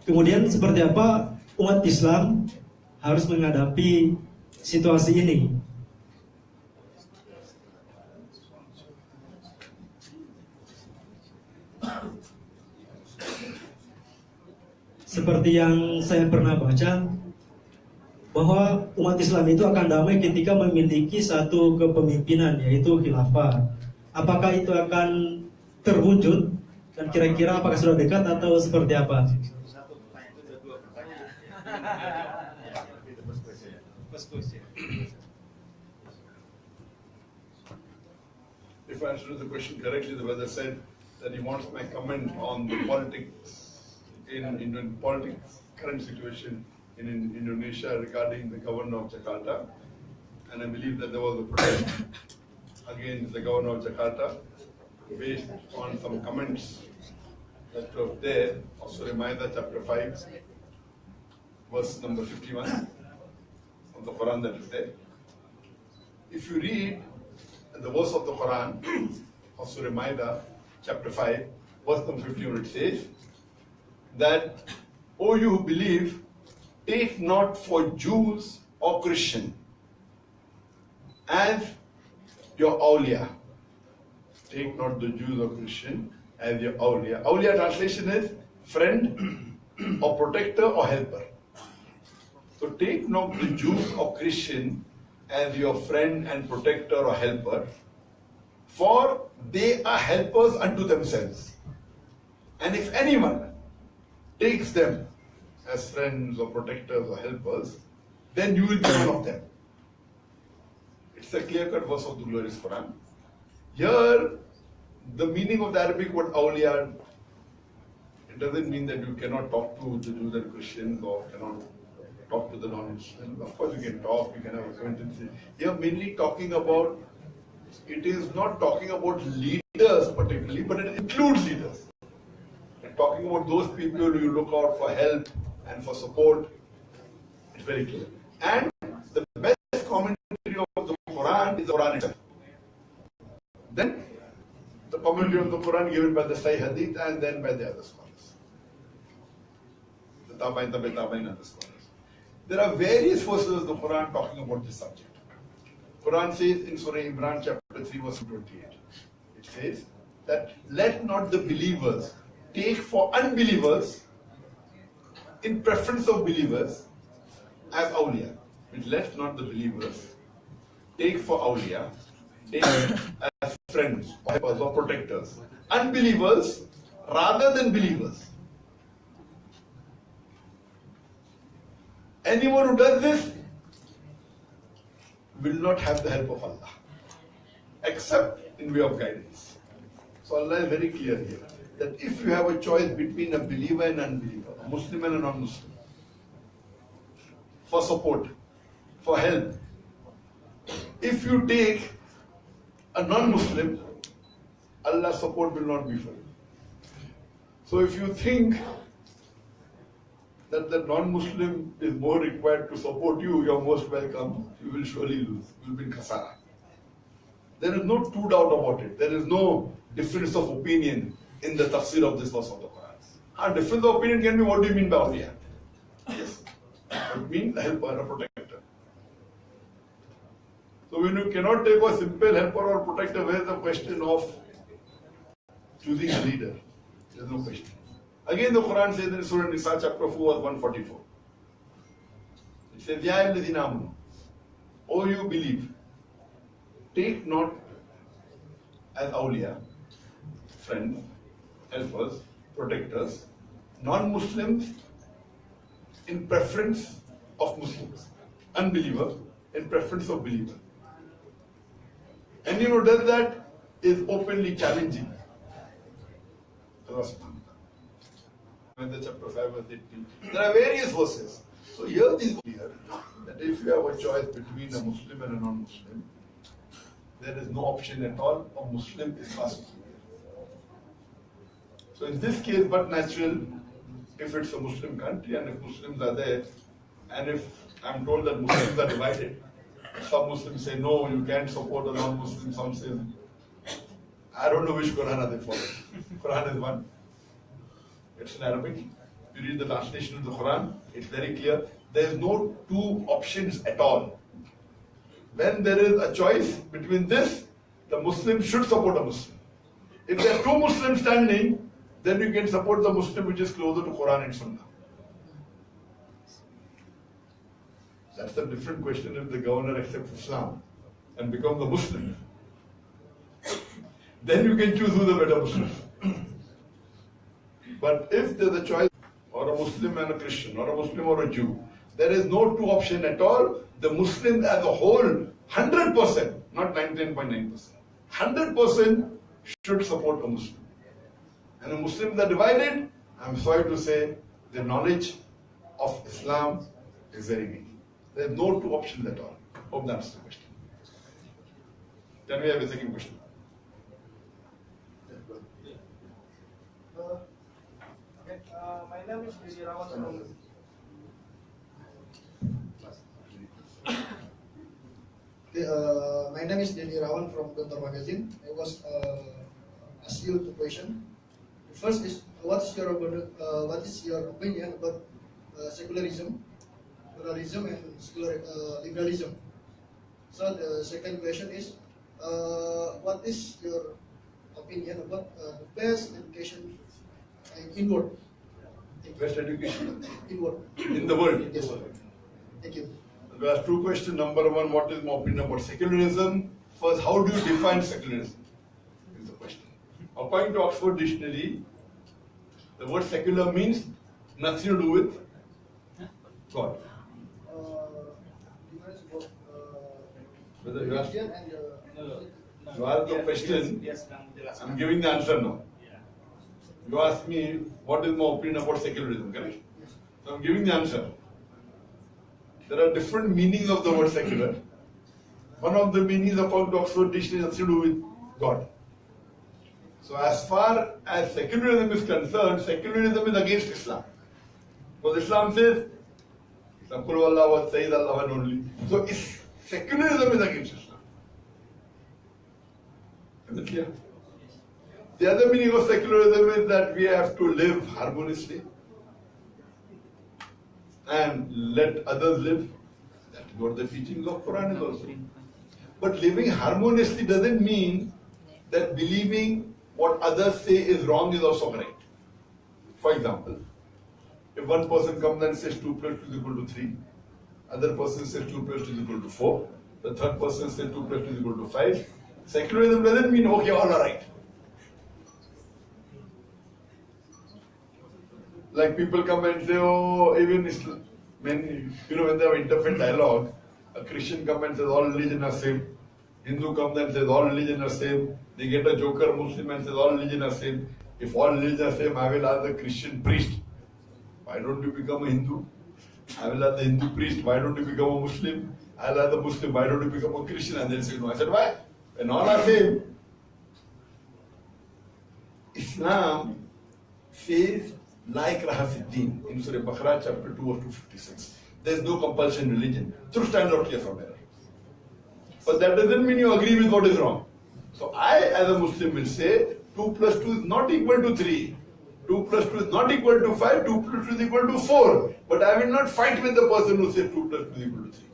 Kemudian seperti apa umat Islam harus menghadapi situasi ini? Seperti yang saya pernah baca, bahwa umat Islam itu akan damai ketika memiliki satu kepemimpinan, yaitu khilafah. Apakah itu akan terwujud, dan kira-kira apakah sudah dekat atau seperti apa? If I understood the question correctly, the brother said that he wants my comment on the politics in politics, current situation in Indonesia regarding the governor of Jakarta. And I believe that there was a protest against the governor of Jakarta based on some comments that were there of Surah Maida chapter 5, verse number 51 of the Quran that is there. If you read the verse of the Quran of Surah Maida chapter 5, verse number 51, it says that, O you who believe, take not for Jews or Christian as your awliya. Take not the Jews or Christian as your awliya. Awliya translation is friend or protector or helper. So take not the Jews or Christian as your friend and protector or helper, for they are helpers unto themselves. And if anyone takes them as friends or protectors or helpers, then you will be one of them. It's a clear-cut verse of the glorious Quran. Here, the meaning of the Arabic word awliya, it doesn't mean that you cannot talk to the Jews and Christians or cannot talk to the non-Muslims. Of course, you can talk, you can have acquaintance. Here, mainly talking about, it is not talking about leaders particularly, but it includes leaders. And talking about those people who you look out for help and for support, it's very clear. And the best commentary of the Quran is the Quran itself. Then the commentary of the Quran given by the Sahih Hadith and then by the other scholars. The Tabain and other scholars. There are various verses of the Quran talking about this subject. Quran says in Surah Imran chapter 3 verse 28, it says that let not the believers take for unbelievers in preference of believers as awliya. Which let not the believers take for awliya, take as friends or helpers or protectors, unbelievers rather than believers. Anyone who does this will not have the help of Allah, except in way of guidance. So Allah is very clear here, that if you have a choice between a believer and unbeliever, a Muslim and a non-Muslim, for support, for help, if you take a non-Muslim, Allah's support will not be for you. So if you think that the non-Muslim is more required to support you, you're most welcome. You will surely lose. You will be in khasara. There is no two doubt about it. There is no difference of opinion in the tafsir of this verse of the Quran. A difference of opinion can be, what do you mean by awliya? Yes. It means a helper, a protector. So when you cannot take a simple helper or protector, where is the question of choosing a leader? There is no question. Again, the Quran says in Surah Nisa chapter 4 verse 144. It says, Ya ayyuhalladhina amanu, O you believe, take not as awliya, friends, helpers, protectors, non-Muslims in preference of Muslims, unbeliever in preference of believer. Anyone who does that is openly challenging Allah subhanahu. In the chapter 5 verse 18. There are various verses. So here is clear that if you have a choice between a Muslim and a non-Muslim, there is no option at all. A Muslim is far superior. So in this case, but natural, if it's a Muslim country and if Muslims are there, and if I'm told that Muslims are divided, some Muslims say no, you can't support a non-Muslim. Some say, I don't know which Quran are they following. Quran is one. It's in Arabic. You read the translation of the Quran, it's very clear. There is no two options at all. When there is a choice between this, the Muslim should support a Muslim. If there are two Muslims standing, then you can support the Muslim which is closer to Quran and Sunnah. That's a different question if the governor accepts Islam and becomes a Muslim. Then you can choose who the better Muslim. But if there's a choice, or a Muslim and a Christian, or a Muslim or a Jew, there is no two option at all. The Muslims as a whole, 100%, not 99.9%, 100% should support a Muslim. And the Muslims are divided, I'm sorry to say, their knowledge of Islam is very weak. There is no two options at all. Hope that's the question. Can we have a second question? My name is Didi Rawan from my name is Didi Rawan from Dr Magazine. I was asked you two questions. The first is what is your opinion about secularism, pluralism, and liberalism? So the second question is what is your opinion about the best education in world? Best education In world. in the world. Yes, sir. Thank you. There are two questions. Number one, what is my opinion about secularism? First, how do you define secularism? Is the question. According to Oxford Dictionary, the word secular means nothing to do with God. Difference about Whether you ask, Christian and you ask the question, I'm giving the answer now. You ask me what is my opinion about secularism, correct? So I'm giving the answer. There are different meanings of the word secular. One of the meanings according to Oxford Dictionary has to do with God. So as far as secularism is concerned, secularism is against Islam. Because Islam says, Allah was Sayyid Allah one only. So secularism is against Islam. Is it clear? The other meaning of secularism is that we have to live harmoniously and let others live. That is what the teachings of Quran is also. But living harmoniously doesn't mean that believing what others say is wrong is also correct. For example, if one person comes and says 2 plus 2 is equal to 3, other person says 2 plus 2 is equal to 4, the third person says 2 plus 2 is equal to 5, secularism doesn't mean, okay, all are right. Like people come and say, oh, even Islam, when they have interfaith dialogue, a Christian comes and says all religions are same. Hindu comes and says all religions are same. They get a joker Muslim and says all religions are same. If all religions are same, I will ask the Christian priest, why don't you become a Hindu? I will ask the Hindu priest, why don't you become a Muslim? I will ask the Muslim, why don't you become a Christian? And they'll say no. I said, why? When all are same. Islam says, like Rahasiddin in Surah Baqarah chapter 2 of 256, there is no compulsion in religion. Truth stands out clear from error. But that doesn't mean you agree with what is wrong. So I, as a Muslim, will say 2 plus 2 is not equal to 3. 2 plus 2 is not equal to 5. 2 plus 2 is equal to 4. But I will not fight with the person who says 2 plus 2 is equal to 3.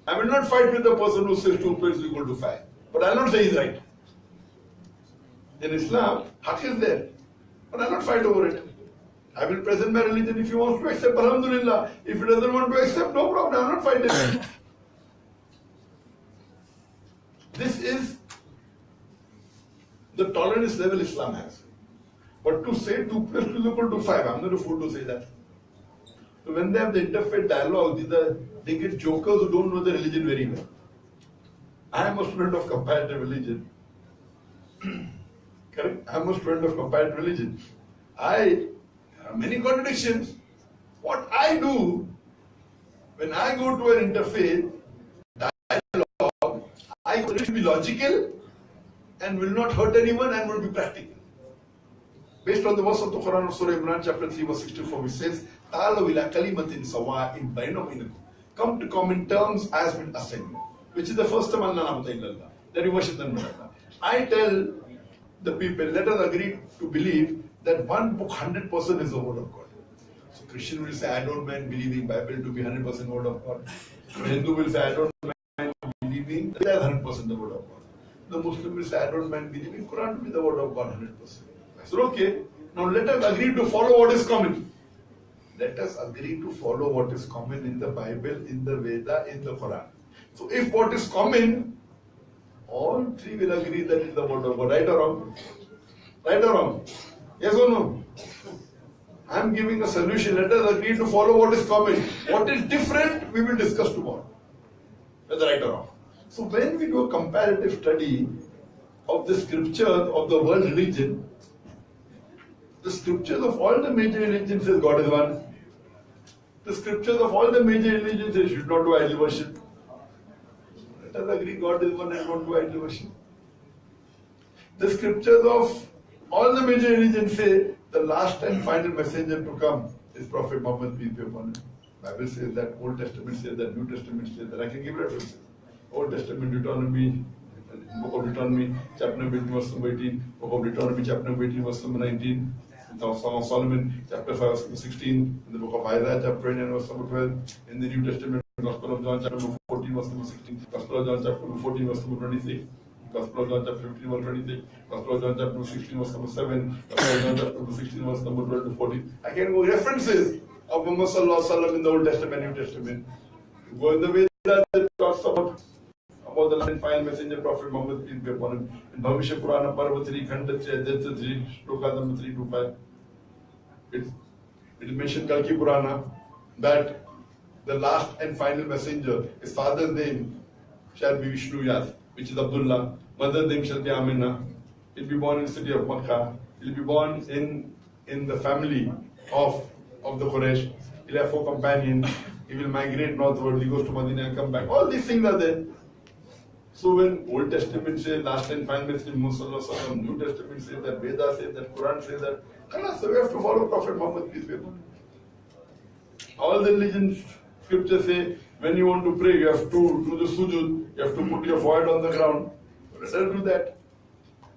I will not fight with the person who says 2 plus 2 is equal to 5. But I will not say he's right. In Islam, haqq is there. But I will not fight over it. I will present my religion if he wants to accept, alhamdulillah. If he doesn't want to accept, no problem, I am not fighting. This is the tolerance level Islam has. But to say 2 plus 2 is equal to 5, I am not a fool to say that. So when they have the interfaith dialogue, they get jokers who don't know the religion very well. I am a student of comparative religion. Correct? I am a student of comparative religion. There are many contradictions. What I do when I go to an interfaith dialogue, I will be logical and will not hurt anyone and will be practical. Based on the verse of the Quran of Surah Imran chapter 3 verse 64 which says, "Ta'alaw ila kalimatin sawa'in bainakum wa bainakum." Come to common terms as with us and you. Which is the first term, Allah na'budu illallah. That you worship none but Allah. I tell the people, let us agree to believe that one book 100% is the word of God. So Christian will say, I don't mind believing Bible to be 100% word of God. The Hindu will say, I don't mind believing that is 100% the word of God. The Muslim will say, I don't mind believing Quran to be the word of God 100%. I said, okay, now let us agree to follow what is common. Let us agree to follow what is common in the Bible, in the Veda, in the Quran. So if what is common, all three will agree that is the word of God. Right or wrong? Right or wrong? Yes or no? I am giving a solution. Let us agree to follow what is common. What is different, we will discuss tomorrow. Whether right or wrong. So when we do a comparative study of the scriptures of the world religion, the scriptures of all the major religions says God is one. The scriptures of all the major religions say you should not do idol worship. Let us agree God is one and not do idol worship. The scriptures of all the major religions say the last and final messenger to come is Prophet Muhammad, peace be upon him. Bible says that, Old Testament says that, New Testament says that. I can give references. Old Testament, Deuteronomy, Book of Deuteronomy, chapter number 18, verse number 18. Book of Deuteronomy, chapter number 18, verse number 19. Song of Solomon, chapter 5, verse number 16. In the book of Isaiah, chapter 29, verse number 12. In the New Testament, Gospel of John, chapter number 14, verse number 16. Gospel of John, chapter number 14, verse number 26. Gospel of John, chapter 15, verse 26. Gospel of John, chapter number 16, verse number 7. Gospel of John, chapter number 16, verse number 12 to 14. I can go references of Muhammad Sallallahu Alaihi Wasallam in the Old Testament, New Testament. You go in the Vedas, it talks about the last and final messenger, Prophet Muhammad, peace be upon him. In Bhavishya Purana, Parva 3, Khanda 3, Adhyatha 3, Shloka number 3 to 5. It is mentioned Kalki Purana that the last and final messenger, his father's name shall be Vishnu Yas, which is Abdullah. Mother's name shall be Amina. He'll be born in the city of Makkah. He'll be born in the family of the Quraysh. He'll have 4 companions. He will migrate northward. He goes to Medina and come back. All these things are there. So when Old Testament says last and final messenger Muhammad, New Testament says that, Veda says that, Quran says that, so we have to follow Prophet Muhammad, peace be upon him. All the religions, scriptures say, when you want to pray, you have to do the sujud, you have to put your forehead on the ground. Let us do that.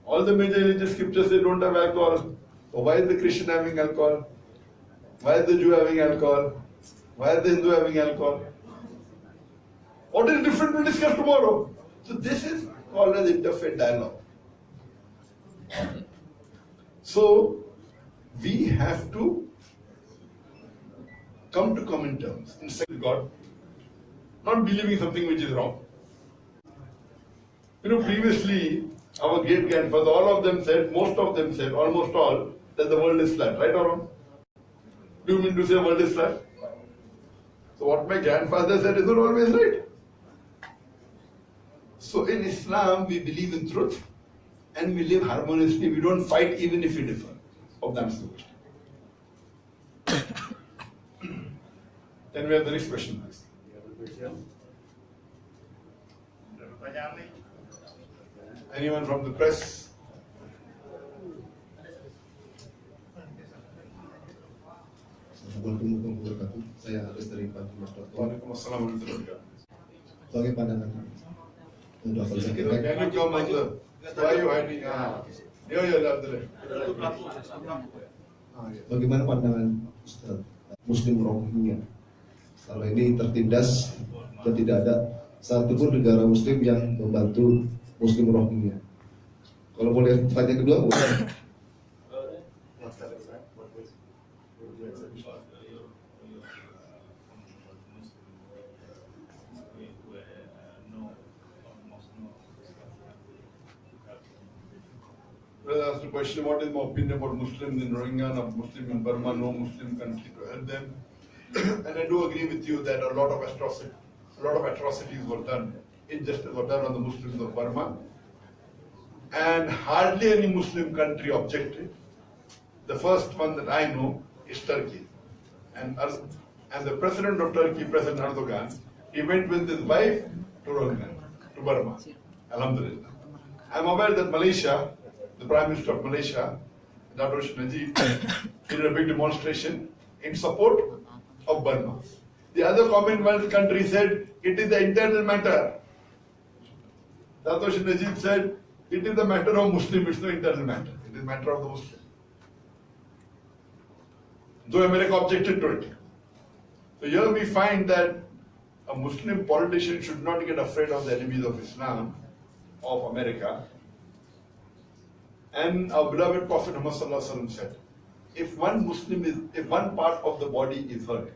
All the major religious scriptures say don't have alcohol. So why is the Christian having alcohol? Why is the Jew having alcohol? Why is the Hindu having alcohol? What is different, we'll discuss tomorrow. So this is called as interfaith dialogue. So we have to come to common terms in second God, not believing something which is wrong. Previously our great grandfathers, all of them said, most of them said, almost all, that the world is flat, right or wrong? Do you mean to say the world is flat? So what my grandfather said is not always right. So in Islam, we believe in truth and we live harmoniously. We don't fight even if we differ. Hope that answers the question. Then we have the next question, please. Anyone from the press? Assalamualaikum warahmatullahi wabarakatuh. Saya Aris dari Bandung. Waalaikumsalam warahmatullahi wabarakatuh. Bagi pandangan Dr. Zakir Naik. Can you come maju? Why are you hiding? Bagaimana pandangan Ustaz Muslim Rohingya? Kalau ini tertindas dan tidak ada satupun negara Muslim yang membantu Muslim Rohingya. Kalau boleh tanya kedua, boleh. Ask the question, what is my opinion about Muslims in Rohingya, not Muslim in Burma, no Muslim country to help them. And I do agree with you that a lot of atrocities were done, injustice were done on the Muslims of Burma. And hardly any Muslim country objected. The first one that I know is Turkey. And the president of Turkey, President Erdogan, he went with his wife to Rohingya, to Burma. Alhamdulillah. I'm aware that Malaysia, the Prime Minister of Malaysia, Dr Zakir Naik, did a big demonstration in support of Burma. The other Commonwealth country said it is the internal matter. Dr Zakir Naik said it is the matter of Muslim, it's no internal matter. It is matter of the Muslim. though America objected to it. So here we find that a Muslim politician should not get afraid of the enemies of Islam, of America. And our beloved Prophet Muhammad said, if one part of the body is hurt,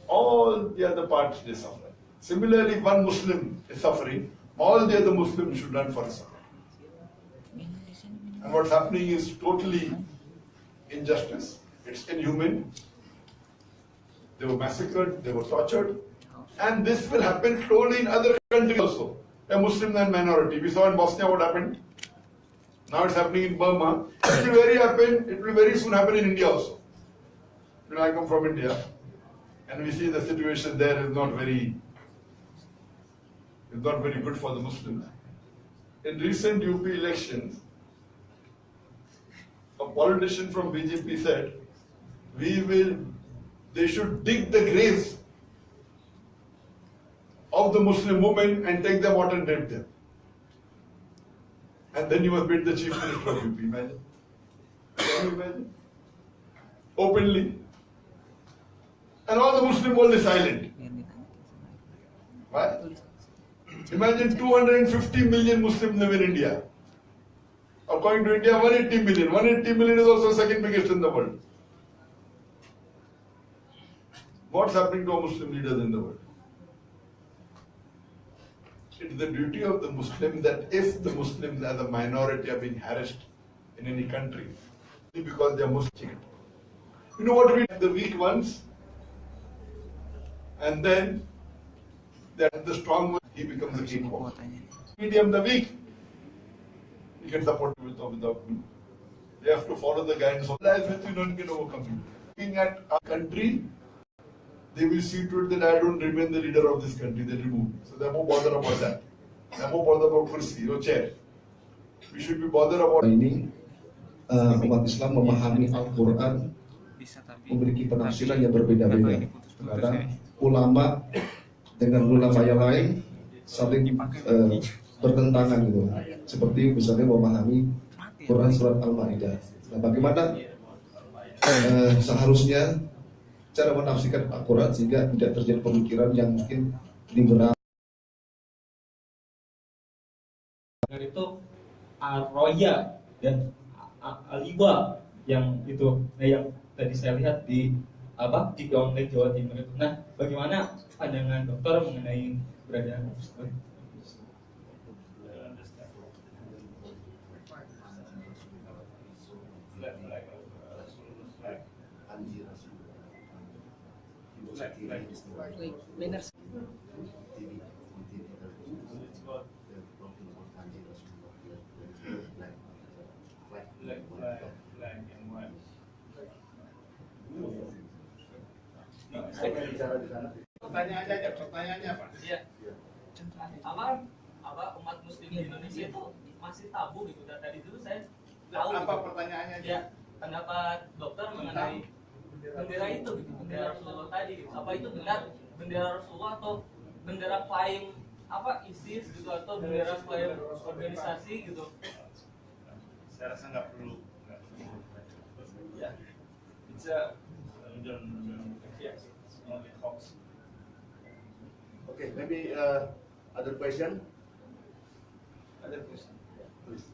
all the other parts they suffer. Similarly, if one Muslim is suffering, all the other Muslims should run for Islam. And what's happening is totally injustice. It's inhuman. They were massacred, they were tortured. And this will happen slowly in other countries also. A Muslim and minority. We saw in Bosnia what happened. Now it's happening in Burma. It will very soon happen in India also. When I come from India, and we see the situation there is not very good for the Muslims. In recent UP elections, a politician from BJP said, they should dig the graves of the Muslim women and take them out and rape them. And then you must meet the chief minister of UP. Imagine. Can you imagine? Openly. And all the Muslim world is silent. Why? Imagine 250 million Muslims live in India. According to India, 180 million. 180 million is also second biggest in the world. What's happening to our Muslim leaders in the world? It is the duty of the Muslim that if the Muslims as a minority are being harassed in any country, because they are Muslim. You know what we do? The weak ones, and then the strong one, he becomes the king. Medium, the weak, you can support with or without me. They have to follow the guidance of life which you don't get overcome. Looking at our country, they will see to it that I don't remain the leader of this country. They remove me. So they're more bothered about that. They're more bothered about kursi or chair. We should be bothered about ini. Umat Islam memahami Al-Quran memiliki penafsiran yang berbeda-beda. Kadang ulama dengan ulama yang lain saling bertentangan gitu. Seperti misalnya memahami Quran surat Al-Maidah. Nah, bagaimana seharusnya cara menafsirkan Al-Quran sehingga tidak terjadi pemikiran yang mungkin liberal. Itu Roya dan Aliwa yang itu, yang tadi saya lihat di Gawangkai Jawa Timur itu. Nah, bagaimana pandangan dokter mengenai keberadaan tersebut? Benar. Pertanyaannya Pak. Iya. Apa umat Muslim di Indonesia itu masih tabu gitu. Dan tadi dulu saya tahu. Apa pertanyaannya? Ya, pendapat dokter mengenai bendera itu gitu, bendera Rasulullah tadi gitu. Apa itu benar bendera Rasulullah atau bendera klaim ISIS gitu atau bendera klaim organisasi gitu? Saya rasa nggak perlu. Ya. Bisa hoax. Okay, maybe other question? Other question. Please.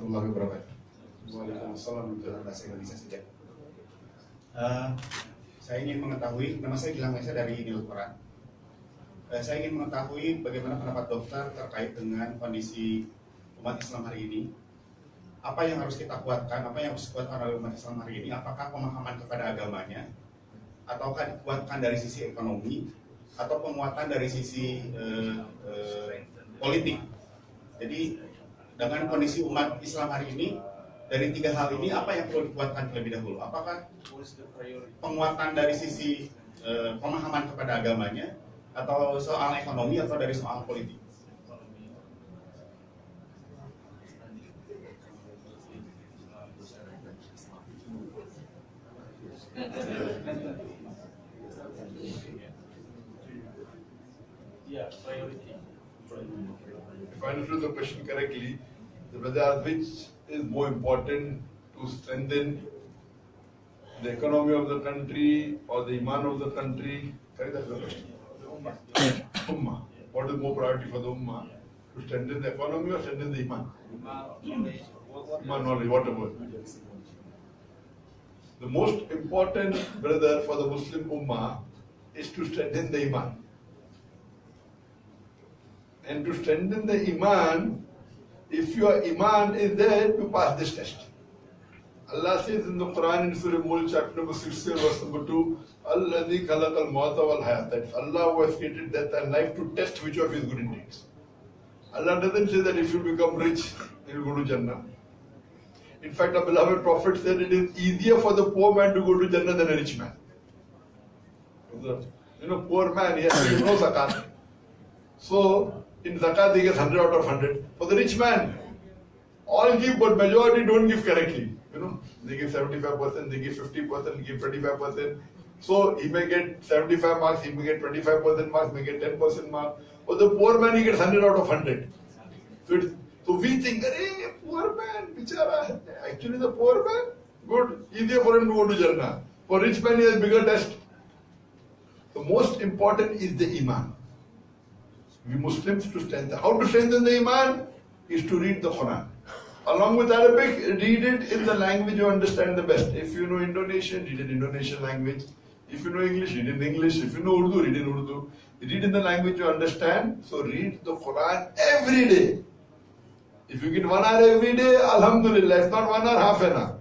warahmatullahi wabarakatuh. Waalaikumsalam bahasa Indonesia saja. Saya ingin mengetahui, nama saya Gilang Mesa dari Nil Quran. Saya ingin mengetahui bagaimana pendapat dokter terkait dengan kondisi umat Islam hari ini. Apa yang harus kita kuatkan, apa yang harus dikuatkan oleh umat Islam hari ini? Apakah pemahaman kepada agamanya, ataukah dikuatkan dari sisi ekonomi, atau penguatan dari sisi politik? Jadi dengan kondisi umat Islam hari ini, dari tiga hal ini apa yang perlu dikuatkan terlebih dahulu? Apakah penguatan dari sisi pemahaman kepada agamanya, atau soal ekonomi, atau dari soal politik? Yeah, priority. If I understood the question correctly, the brother asked which is more important, to strengthen the economy of the country or the iman of the country? Correct, that's the question. Ummah. What is more priority for the Ummah? To strengthen the economy or strengthen the iman? Iman knowledge, whatever. The most important, brother, for the Muslim Ummah is to strengthen the iman. And to strengthen the iman, if your iman is there, you pass this test. Allah says in the Quran in Surah Mulk, chapter number 16, verse number 2, Alladhi khalaqal mawta wal hayat. That's Allah who has created death and life to test which of his good deeds. Allah doesn't say that if you become rich, you will go to Jannah. In fact, our beloved Prophet said it is easier for the poor man to go to Jannah than a rich man. Poor man, he has to give no zakat. So, in zakat, he gets 100 out of 100. For the rich man, all give, but majority don't give correctly. They give 75%, they give 50%, they give 25%. So, he may get 75 marks, he may get 25% marks, may get 10% marks. For the poor man, he gets 100 out of 100. So we think, hey, poor man, bichara. Actually, the poor man, good, easier for him to go to Jannah. For rich man, he has bigger test. The most important is the iman. We Muslims to strengthen. How to strengthen the iman? Is to read the Quran. Along with Arabic, read it in the language you understand the best. If you know Indonesian, read in Indonesian language. If you know English, read in English. If you know Urdu, read in Urdu. Read in the language you understand. So read the Quran every day. If you get 1 hour every day, Alhamdulillah. If not 1 hour, half an hour.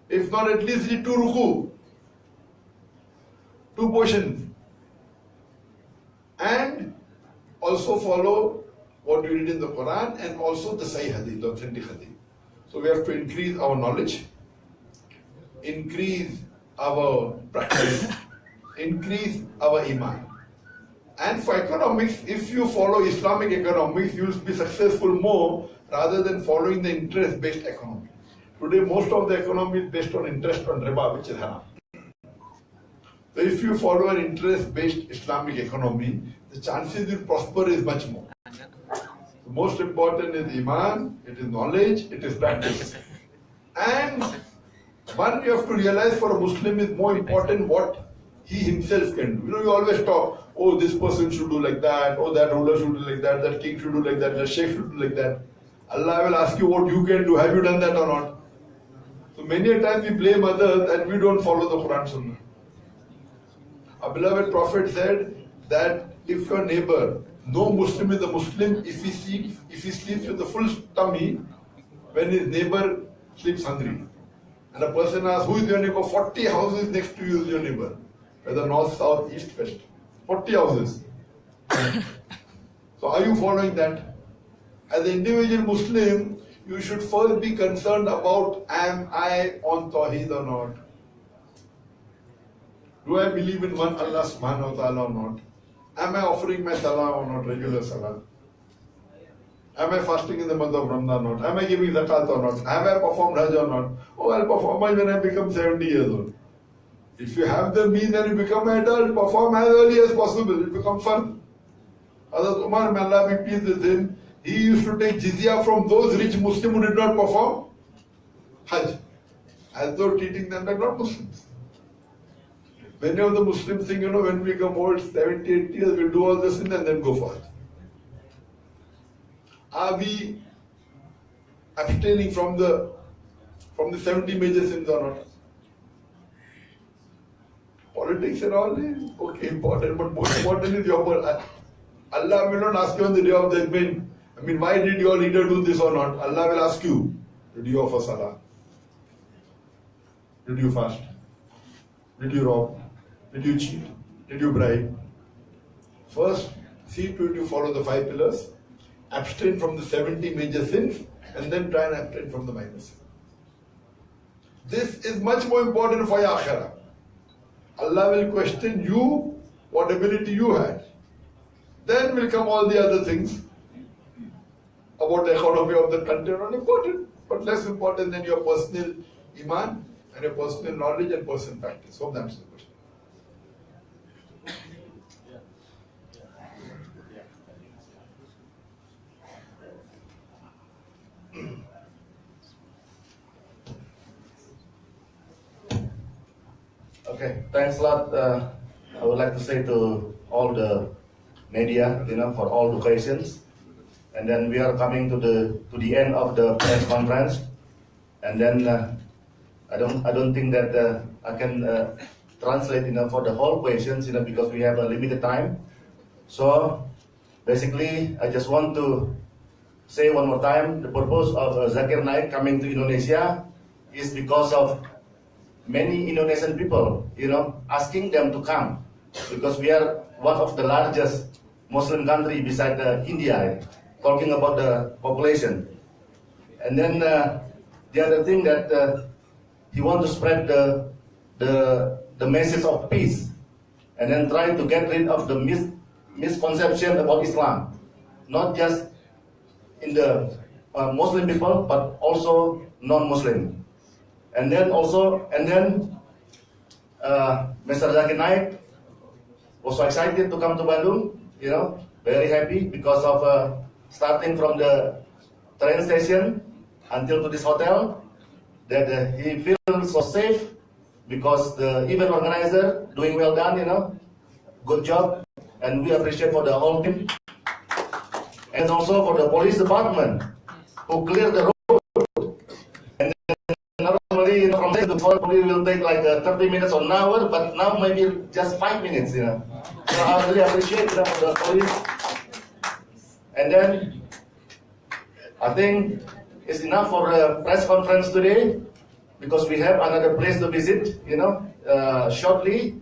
If not, at least read 2 ruku. 2 portions. And also follow what you read in the Quran and also the Sahih Hadith, the authentic Hadith. So we have to increase our knowledge, increase our practice, increase our iman. And for economics, if you follow Islamic economics, you will be successful more rather than following the interest-based economy. Today, most of the economy is based on interest on riba, which is haram. So if you follow an interest-based Islamic economy, the chances you prosper is much more. The most important is iman, it is knowledge, it is practice. And one you have to realize for a Muslim is more important what he himself can do. You always talk, oh, this person should do like that, oh, that ruler should do like that king should do like that, that sheikh should do like that. Allah will ask you what you can do. Have you done that or not? So many a time we blame others and we don't follow the Quran Sunnah. Our beloved Prophet said that if your neighbor, no Muslim is a Muslim if he sleeps with a full tummy when his neighbor sleeps hungry. And a person asks, who is your neighbor? 40 houses next to you is your neighbor. Whether north, south, east, west. 40 houses. So are you following that? As an individual Muslim, you should first be concerned about, am I on Tawheed or not? Do I believe in one Allah subhanahu wa ta'ala or not? Am I offering my salah or not, regular salah? Am I fasting in the month of Ramadan or not? Am I giving zakat or not? Have I performed Hajj or not? Oh, I'll perform Hajj when I become 70 years old. If you have the means and you become an adult, perform as early as possible. It becomes fun. Hazrat Umar, may Allah be pleased with him, he used to take jizya from those rich Muslims who did not perform Hajj, as though treating them like not Muslims. Many of the Muslims think, when we become old, 70, 80 years, we'll do all this and then go for Hajj. Are we abstaining from the 70 major sins or not? Politics and all is okay, important, but most important is your word. Allah will not ask you on the day of judgment, why did your leader do this or not? Allah will ask you, did you offer salah? Did you fast? Did you rob? Did you cheat? Did you bribe? First, see to it you follow the 5 pillars, abstain from the 70 major sins, and then try and abstain from the minor sins. This is much more important for your akhirah. Allah will question you what ability you had. Then will come all the other things about the economy of the country, not important, but less important than your personal iman and your personal knowledge and personal practice. Hope that answers the question. Okay, thanks a lot. I would like to say to all the media, for all the questions. And then we are coming to the end of the press conference. And then I don't think that I can translate, for the whole questions, because we have a limited time. So basically, I just want to say one more time, the purpose of Zakir Naik coming to Indonesia is because of many Indonesian people, asking them to come, because we are one of the largest Muslim country beside India, talking about the population. And then the other thing that he want to spread the message of peace, and then try to get rid of the misconception about Islam, not just in the Muslim people, but also non-Muslim. And then Mr. Zakir Naik was so excited to come to Bandung, very happy because of starting from the train station until to this hotel, that he feels so safe because the event organizer doing well done, good job, and we appreciate for the whole team, and also for the police department who cleared the road. And normally from there to probably will take like 30 minutes or an hour, but now maybe just 5 minutes, So I really appreciate for the police. And then I think it's enough for the press conference today, because we have another place to visit, shortly.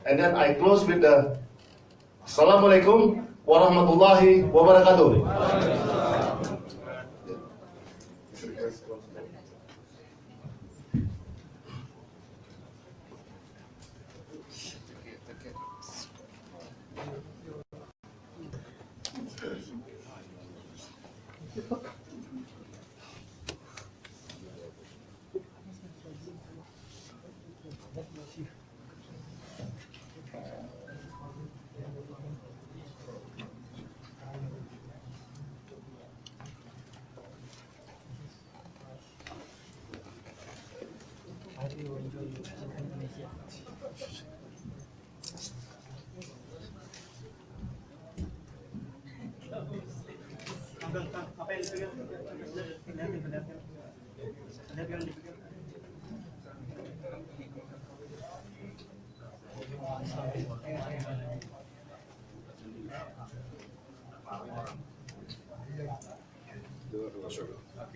And then I close with the Assalamualaikum warahmatullahi wabarakatuh.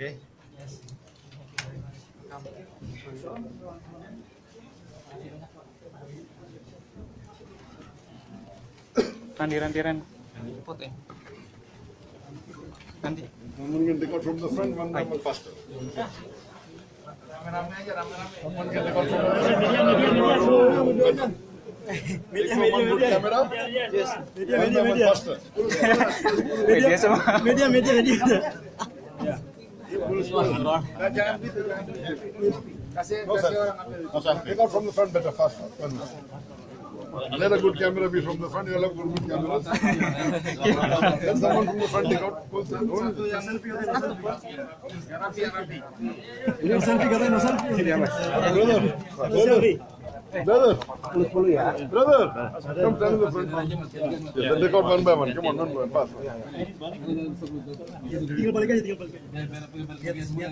Okay. Randiran. Nanti. Someone can take out from the front, one number faster. Rame-rame aja, rame-rame. Someone can take out from the front. Media. Camera? Yes. Media. Faster. Media semua. Media. Jangan gitu. Kasih orang ambil. Take out from the front better, faster. Let a good camera be from the front. You have good camera. Let someone from the front take out. Yang selfie katanya selfie. Sini Mas. Brother. Brother. Come down to the front. Yes, take out one by one. Come on, fast. Tinggal balik aja.